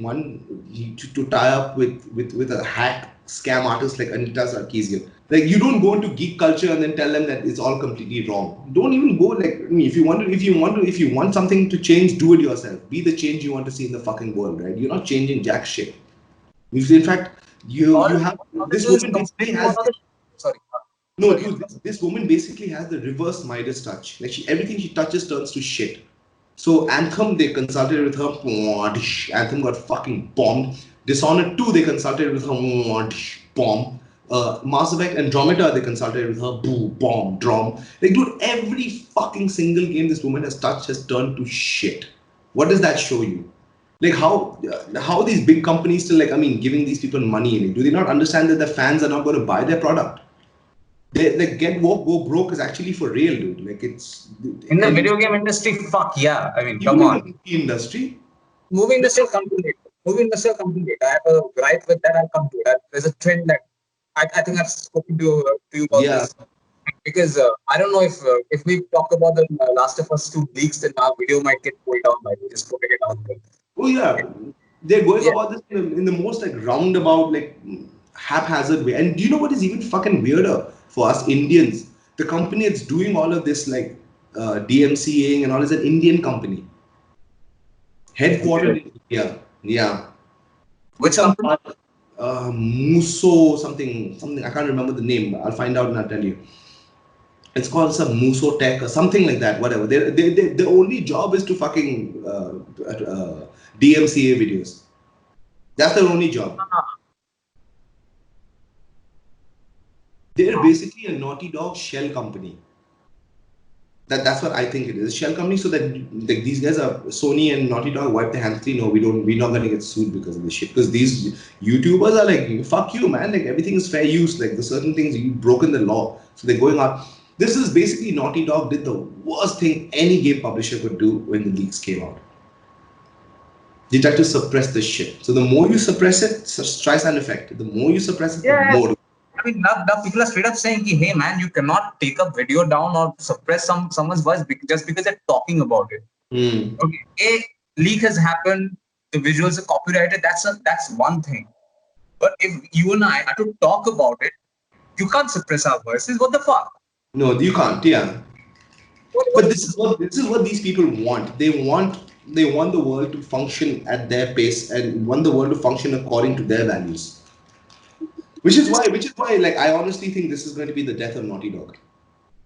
to tie up with a hack scam artist like Anita Sarkeesian. Like you don't go into geek culture and then tell them that it's all completely wrong. Don't even go like if you want something to change, do it yourself. Be the change you want to see in the fucking world, right? You're not changing jack shit. In fact, You have All this it is woman basically completely has one of the sorry. no Sorry. dude, this woman basically has the reverse Midas touch. Like everything she touches turns to shit. So Anthem, they consulted with her. Anthem got fucking bombed. Dishonored 2, they consulted with her. Bomb. Mass Effect Andromeda, they consulted with her. Boo, bomb, drum. Like, dude, every fucking single game this woman has touched has turned to shit. What does that show you? Like how these big companies still like, I mean, giving these people money in it? Do they not understand that the fans are not going to buy their product? They like get woke, go broke is actually for real, dude. Like it's In the and video game industry, fuck yeah. I mean, come even in the on. movie industry. Movie industry will come to it. Movie industry will come to it. I have a gripe with that. I'll come to it. There's a trend that I think I've spoken to you about Yeah. this because I don't know if we talk about the Last of Us 2 leaks, then our video might get pulled down by just putting it out there. Oh yeah. They're going Yeah. about this in the most like roundabout, like haphazard way. And do you know what is even fucking weirder for us Indians? The company that's doing all of this like DMCAing and all is an Indian company. Headquartered in India. Yeah. Which Some company? Muso something. I can't remember the name. I'll find out and I'll tell you. It's called some Muso Tech or something like that. Whatever. Their only job is to fucking DMCA videos. That's their only job. They're basically a Naughty Dog shell company. That's what I think it is. A shell company, so that like these guys are Sony and Naughty Dog wipe their hands clean. No, we're not gonna get sued because of this shit. Because these YouTubers are like, fuck you, man. Like everything is fair use. Like the certain things you've broken the law, so they're going on. This is basically Naughty Dog did the worst thing any game publisher could do when the leaks came out. They try to suppress this shit. So the more you suppress it, Streisand effect. The more you suppress it, the more. I mean, now people are straight up saying, hey man, you cannot take a video down or suppress someone's voice just because they're talking about it. Okay, a leak has happened, the visuals are copyrighted. That's one thing. But if you and I are to talk about it, you can't suppress our voices. What the fuck? No, you can't. Yeah. But this is what these people want. They want the world to function at their pace and want the world to function according to their values. Which is why like I honestly think this is going to be the death of Naughty Dog.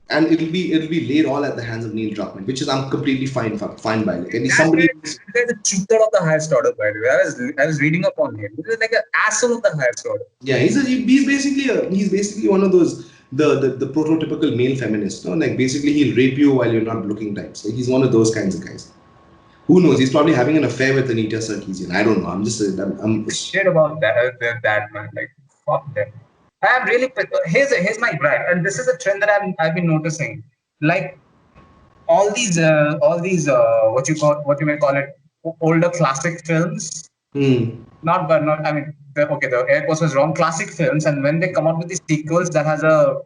And it'll be laid all at the hands of Neil Druckmann, which is I'm completely fine by. Like and somebody There's a cheater of the highest order, by the way. I was reading up on him. He's like an asshole of the highest order. yeah, he's basically one of those the prototypical male feminist. No? Like basically he'll rape you while you're not looking types. Like he's one of those kinds of guys. Who knows? He's probably having an affair with Anita Sarkeesian. I don't know. I'm Shit about that man. Like fuck them. I'm really here's my gripe, and this is a trend that I've been noticing. Like all these what you may call it older classic films. Not I mean the air quotes was wrong. Classic films, and when they come out with these sequels that has a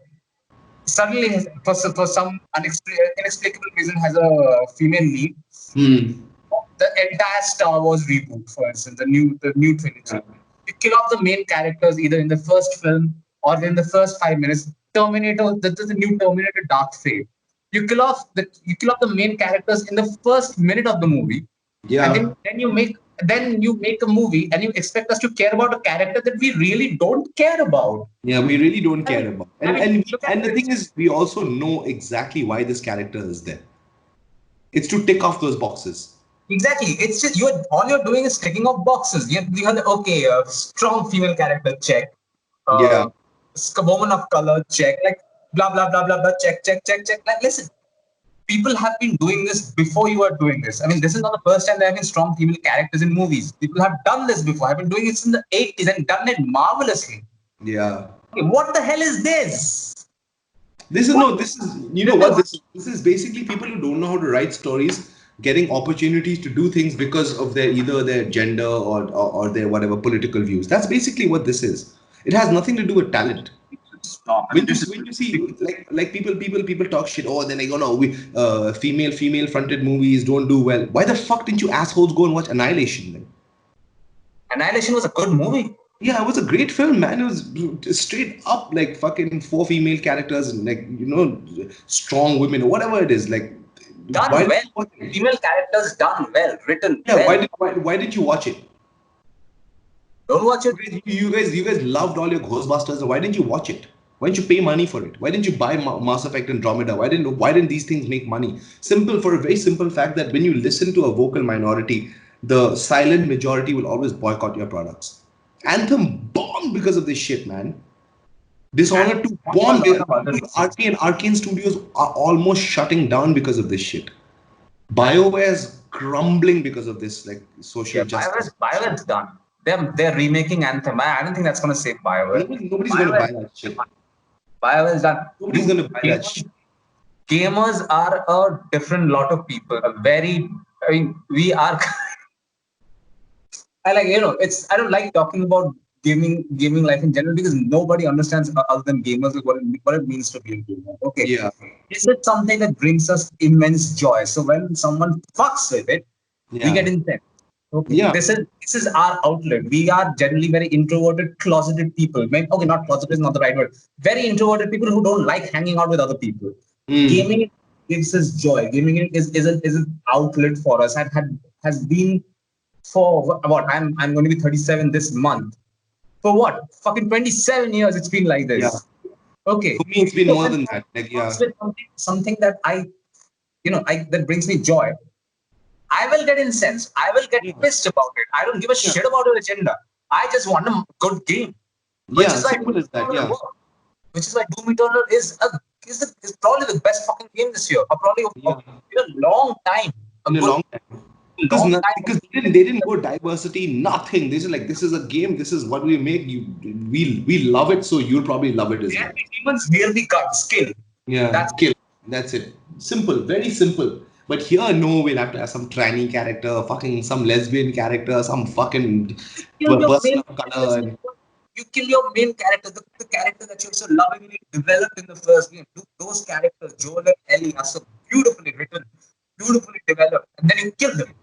suddenly for some inexplicable reason has a female lead. The entire Star Wars reboot, for instance, the new trilogy. You kill off the main characters either in the first film or in the first 5 minutes. Terminator, this is the new Terminator Dark Fate. You kill off the main characters in the first minute of the movie. Yeah. And then you make a movie and you expect us to care about a character that we really don't care about. Yeah, we really don't care about. And the this. thing is, we also know exactly why this character is there. It's to tick off those boxes. Exactly. It's just all you're doing is ticking off boxes. You have strong female character, check. Woman of color, check. Like blah blah blah blah blah, check. Like listen, people have been doing this before you are doing this. I mean, this is not the first time there have been strong female characters in movies. People have done this before. I've been doing it since the 80s and done it marvelously. Yeah. Okay, what the hell is this? This is basically people who don't know how to write stories getting opportunities to do things because of either their gender or their whatever political views. That's basically what this is. It has nothing to do with talent. When you see like people talk shit, then female fronted movies don't do well. Why the fuck didn't you assholes go and watch Annihilation then? Annihilation was a good movie. Yeah, it was a great film, man. It was straight up like fucking 4 female characters and like strong women or whatever it is. Like done well. Female characters done well, written well. Why did you watch it? Don't watch it. You guys loved all your Ghostbusters. Why didn't you watch it? Why didn't you pay money for it? Why didn't you buy Mass Effect Andromeda? Why didn't these things make money? Simple, for a very simple fact that when you listen to a vocal minority, the silent majority will always boycott your products. Anthem bombed because of this shit, man. Dishonored 2 A bombed. lot of other reasons. Arcane Studios are almost shutting down because of this shit. BioWare is crumbling because of this, like social Yeah, justice. BioWare's done. They're remaking Anthem. I don't think that's gonna save BioWare. Nobody's gonna buy that shit. BioWare's done. Nobody's gonna buy that shit. Gamers are a different lot of people. A very, I mean, we are. I like, it's. I don't like talking about gaming life in general because nobody understands other than gamers like what it means to be a gamer. Okay, Yeah. this is something that brings us immense joy. So when someone fucks with it, we get Yeah. incensed. Okay, Yeah. this is our outlet. We are generally very introverted, closeted people. Okay, not closeted is not the right word. Very introverted people who don't like hanging out with other people. Mm. Gaming gives us joy. Gaming is an outlet for us. Has been for what I'm going to be 37 this month. For what? Fucking 27 years it's been like Yeah. this. Okay. For me, it's been So more when than someone that. Like, fucks yeah. with something that that brings me joy, I will get incensed. I will get Yeah. pissed about it. I don't give a Yeah. shit about your agenda. I just want a good game. Which Yeah. is like Simple as that. Yeah. Which is like Doom Eternal is probably the best fucking game this year, or probably Yeah. in a long time. A In a good long time. Because long time. they didn't go diversity, nothing. They just like, this is a game. This is what we make. We love it, so you'll probably love it as well. Demons really got skill. Yeah, That's kill. That's it. Simple, very simple. But here, no, we'll have to have some tranny character, fucking some lesbian character, some fucking kill your person main of color. And you kill your main character, the character that you're so lovingly developed in the first game. Those characters, Joel and Ellie, are so beautifully written, beautifully developed, and then you kill them.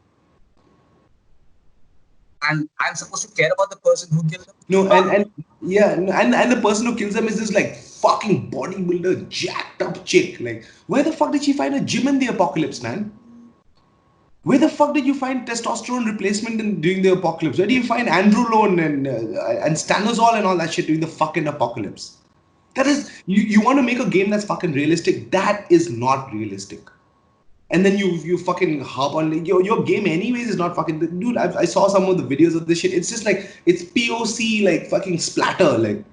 And I'm supposed to care about the person who killed them? no, Fuck. and yeah, and the person who kills them is this like fucking bodybuilder, jacked up chick. Like, where the fuck did she find a gym in the apocalypse, man? Where the fuck did you find testosterone replacement during the apocalypse? Where do you find androlone and stanozol and all that shit during the fucking apocalypse? That is, you want to make a game that's fucking realistic. That is not realistic. And then you fucking hop on like, your game anyways is not fucking, dude. I saw some of the videos of this shit. It's just like, it's POC like fucking splatter. Like,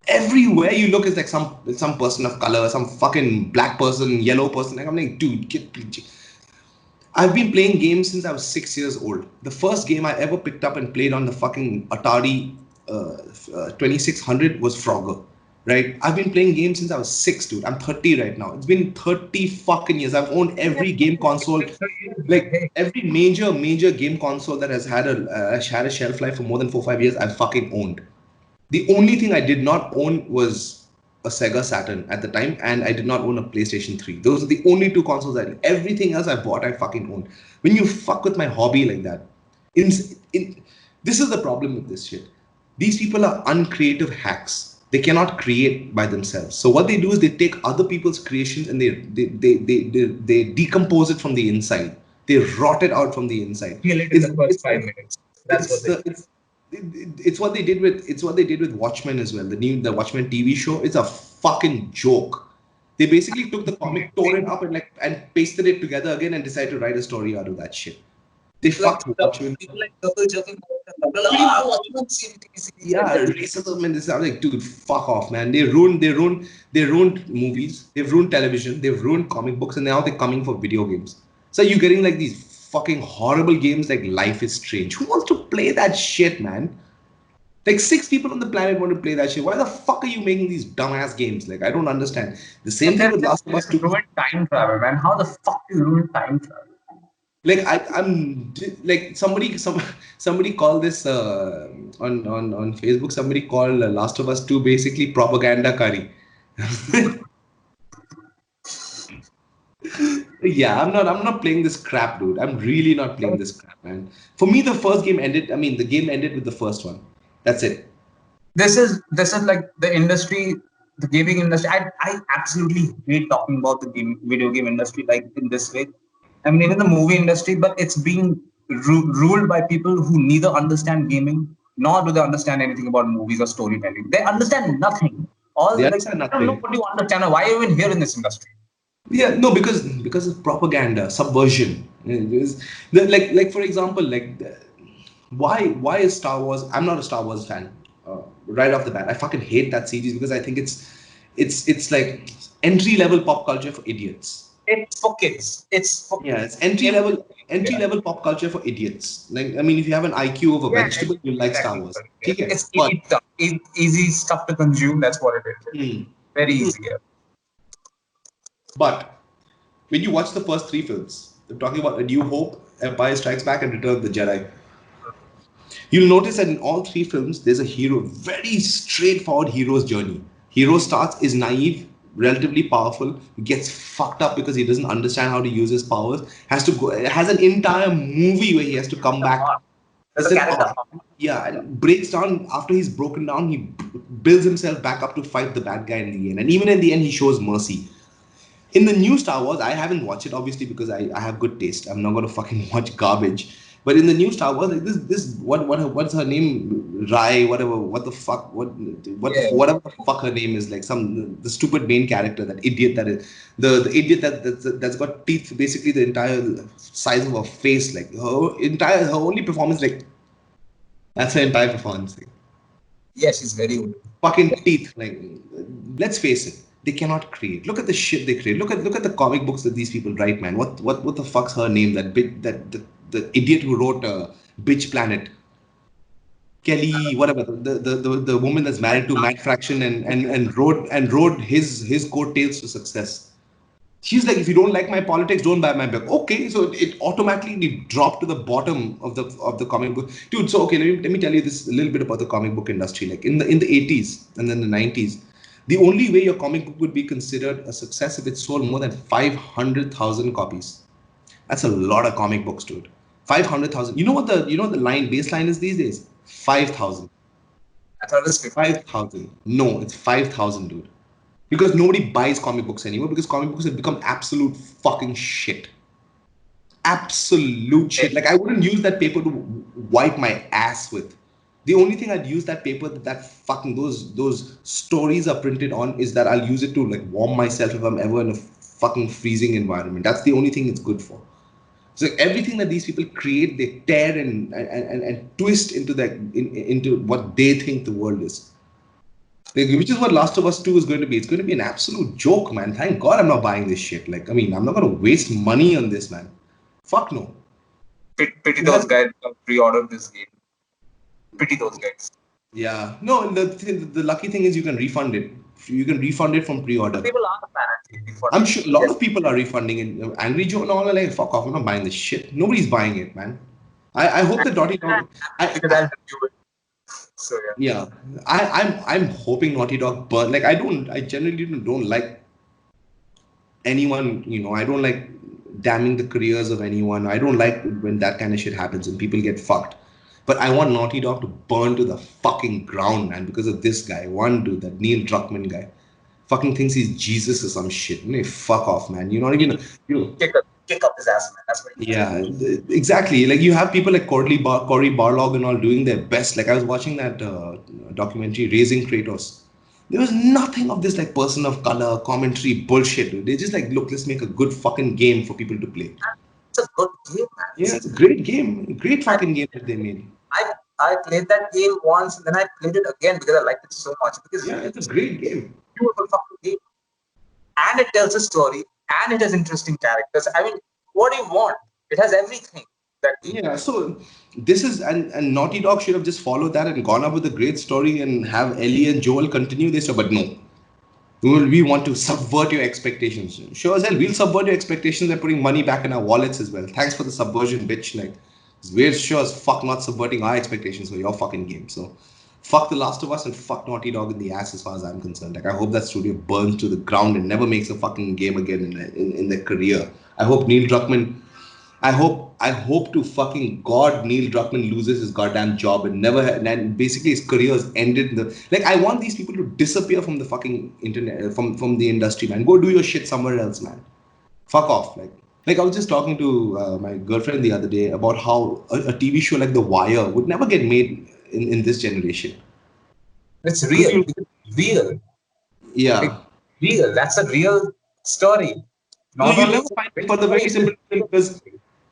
everywhere you look is like some person of color, some fucking black person, yellow person. Like, I'm like, dude, I've been playing games since I was 6 years old. The first game I ever picked up and played on the fucking Atari 2600 was Frogger, right? I've been playing games since I was 6, dude. I'm 30 right now. It's been 30 fucking years. I've owned every game console, like every major game console that has had a shelf life for more than 4 5 years. I've fucking owned. The only thing I did not own was a Sega Saturn at the time, and I did not own a PlayStation 3. Those are the only two consoles I did. Everything else I bought, I fucking owned. When you fuck with my hobby like that, this is the problem with this shit. These people are uncreative hacks. They cannot create by themselves. So what they do is they take other people's creations and they decompose it from the inside. They rot it out from the inside. Kill it in the first 5 minutes. That's what they do. It's what they did with Watchmen as well. The Watchmen TV show. It's a fucking joke. They basically took the comic, tore it up, and pasted it together again and decided to write a story out of that shit. They fucked Watchmen. People like double joking. Yeah, racism and this. I'm like, dude, fuck off, man. They ruined movies. They've ruined television. They've ruined comic books, and now they're coming for video games. So you're getting like these fucking horrible games like Life is Strange. Who wants to play that shit, man? Like 6 people on the planet want to play that shit. Why the fuck are you making these dumbass games? Like, I don't understand. The same thing with Last of Us 2. Ruin time travel, man. How the fuck do you ruin time travel? Like I'm like somebody called this on Facebook. Somebody called Last of Us 2 basically propaganda curry. Yeah, I'm not playing this crap, dude. I'm really not playing this crap, man. For me, the first game ended. I mean, the game ended with the first one. That's it. This is like the industry, the gaming industry. I absolutely hate talking about the video game industry like in this way. I mean, even the movie industry, but it's being ruled by people who neither understand gaming nor do they understand anything about movies or storytelling. They understand nothing. They Like, understand I don't know nothing. what you understand or why are you even here in this industry. Yeah, no, because of propaganda, subversion. Like for example, why is Star Wars? I'm not a Star Wars fan. Right off the bat, I fucking hate that series because I think it's like entry level pop culture for idiots. It's for kids. It's for Yeah, it's entry yeah. level pop culture for idiots. Like I mean, if you have an IQ of a Yeah, vegetable, you like Star exactly. Wars. Okay, It's but easy stuff. Easy stuff to consume. That's what it is. mm, Very mm, easy. Yeah. but when you watch the first three films, I'm talking about A New Hope, Empire Strikes Back, and Return of the Jedi. You'll notice that in all three films, there's a hero, very straightforward hero's journey. Hero starts, is naive, relatively powerful, gets fucked up because he doesn't understand how to use his powers, has an entire movie where he has to come back. There's It's a an character. arc. Yeah, and breaks down after he's broken down, he builds himself back up to fight the bad guy in the end. And even in the end, he shows mercy. In the new Star Wars, I haven't watched it obviously because I have good taste. I'm not gonna fucking watch garbage. But in the new Star Wars, like what's her name? Rai, whatever, what the fuck, Yeah. whatever the fuck her name is, like the stupid main character, that idiot that is the idiot that's got teeth basically the entire size of her face, like her only performance, like that's her entire performance. Like, Yeah, she's very good. fucking teeth. Like, let's face it, they cannot create. Look at the shit they create. Look at the comic books that these people write, man. What the fuck's her name? That bit that the idiot who wrote Bitch Planet. Kelly, whatever, the woman that's married to Matt Fraction and rode his coattails to success. She's like, if you don't like my politics, don't buy my book. Okay, so it automatically dropped to the bottom of the comic book, dude. So okay, let me tell you this a little bit about the comic book industry. Like in the 80s and then the 90s, the only way your comic book would be considered a success if it sold more than 500,000 copies. That's a lot of comic books, dude. 500,000. You know what the baseline is these days? 5,000. I thought it was 50. 5,000. No, it's 5,000, dude. Because nobody buys comic books anymore because comic books have become absolute fucking shit. Absolute shit. Like I wouldn't use that paper to wipe my ass with. The only thing I'd use that paper that fucking those stories are printed on is that I'll use it to like warm myself if I'm ever in a fucking freezing environment. That's the only thing it's good for. So everything that these people create, they tear and twist into what they think the world is. Like, which is what Last of Us 2 is going to be. It's going to be an absolute joke, man. Thank God I'm not buying this shit. Like, I mean, I'm not going to waste money on this, man. Fuck no. Pity those guys who pre-ordered this game. Pity those guys. Yeah. No, the lucky thing is you can refund it. You can refund it from pre-order. People are apparently for I'm sure a lot of people are refunding it. Angry Joe and all are like, fuck off, I'm not buying this shit. Nobody's buying it, man. I hope that Naughty Dog. because I'll review it. So yeah. Yeah, I'm hoping Naughty Dog burn. Like I generally don't like anyone. I don't like damning the careers of anyone. I don't like when that kind of shit happens and people get fucked. But I want Naughty Dog to burn to the fucking ground, man, because of this guy. One dude, that Neil Druckmann guy, fucking thinks he's Jesus or some shit. Fuck off, man. You're not even Kick up his ass, man. That's what he Yeah, exactly. Like you have people like Cory Barlog and all doing their best. Like I was watching that documentary, Raising Kratos. There was nothing of this like person of color commentary bullshit, dude. They just like, look, let's make a good fucking game for people to play. It's a good game, man. Yeah, it's a great game, great fucking game that they made. I played that game once and then I played it again because I liked it so much. Because Yeah, it's a great game. beautiful fucking game. And it tells a story and it has interesting characters. I mean, what do you want? It has everything. Yeah, so this is and Naughty Dog should have just followed that and gone up with a great story and have Ellie and Joel continue this, but no. We want to subvert your expectations. Sure as hell, we'll subvert your expectations by putting money back in our wallets as well. Thanks for the subversion, bitch. Like, we're sure as fuck not subverting our expectations for your fucking game. So, fuck The Last of Us and fuck Naughty Dog in the ass as far as I'm concerned. Like, I hope that studio burns to the ground and never makes a fucking game again in their career. I hope Neil Druckmann. I hope to fucking God Neil Druckmann loses his goddamn job and basically his career is ended. I want these people to disappear from the fucking internet, from the industry, man. Go do your shit somewhere else, man. Fuck off. Like I was just talking to my girlfriend the other day about how a TV show like The Wire would never get made in this generation. It's real. It's real. Yeah. It's real. That's a real story. No, Not you'll only never find it for the very simple reason because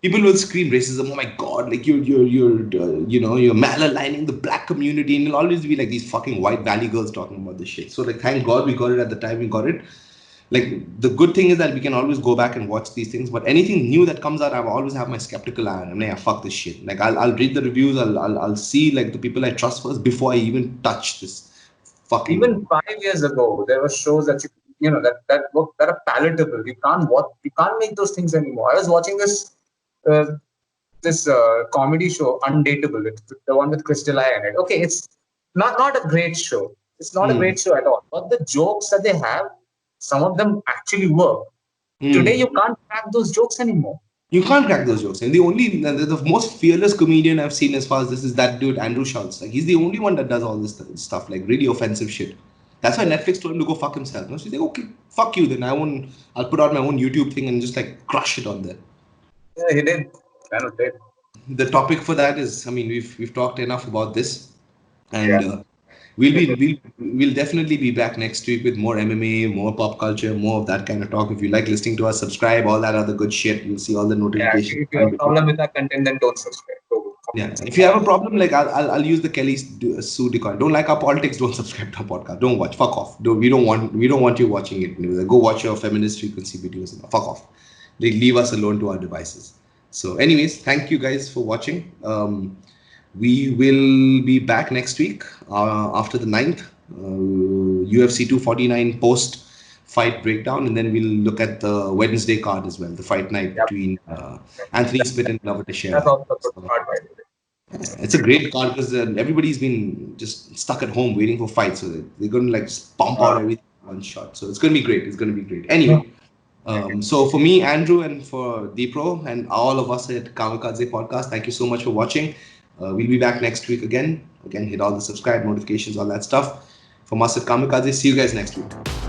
people will scream racism. Oh my god, like you're malaligning the black community, and it'll always be like these fucking white valley girls talking about this shit. So like, thank God we got it at the time we got it. Like the good thing is that we can always go back and watch these things. But anything new that comes out, I always have my skeptical eye. I'm like, yeah, fuck this shit. Like I'll read the reviews. I'll see like the people I trust first before I even touch this fucking. even 5 years ago, there were shows that that are palatable. You can't make those things anymore. I was watching uh, this comedy show, Undateable. It's the one with Crystal Eye in it. Okay, it's not a great show. It's not a Hmm. great show at all. But the jokes that they have, some of them actually work. Today, you can't crack those jokes anymore. You can't crack those jokes. And the most fearless comedian I've seen as far as this is that dude, Andrew Schultz. Like, he's the only one that does all this stuff, like really offensive shit. That's why Netflix told him to go fuck himself. No? She's like, okay, fuck you then. I'll put out my own YouTube thing and just like crush it on there. Yeah, he did. Kind of did. The topic for that is, I mean, we've talked enough about this. And Yeah. we'll definitely be back next week with more MMA, more pop culture, more of that kind of talk. If you like listening to us, subscribe, all that other good shit. You'll see all the Yeah. notifications. If you have a problem with that content, then don't subscribe. Yeah, if you have a problem, like I'll use the Kelly Sue decoy. Don't like our politics, don't subscribe to our podcast. Don't watch. Fuck off. We don't want you watching it. Go watch your feminist frequency videos. Fuck off. They leave us alone to our devices. So, anyways, thank you guys for watching. We will be back next week after the 9th UFC 249 post fight breakdown, and then we'll look at the Wednesday card as well, the fight night between Anthony Smith and Glover Teixeira. That's also a good part, by the way. It's a great card because everybody's been just stuck at home waiting for fights, so they're going to like just pump out everything in one shot. So it's going to be great. It's going to be great. Anyway, so for me, Andrew, and for Dipro, and all of us at Kamikaze Podcast, thank you so much for watching. We'll be back next week again. Hit all the subscribe, notifications, all that stuff. From us at Kamikaze, see you guys next week.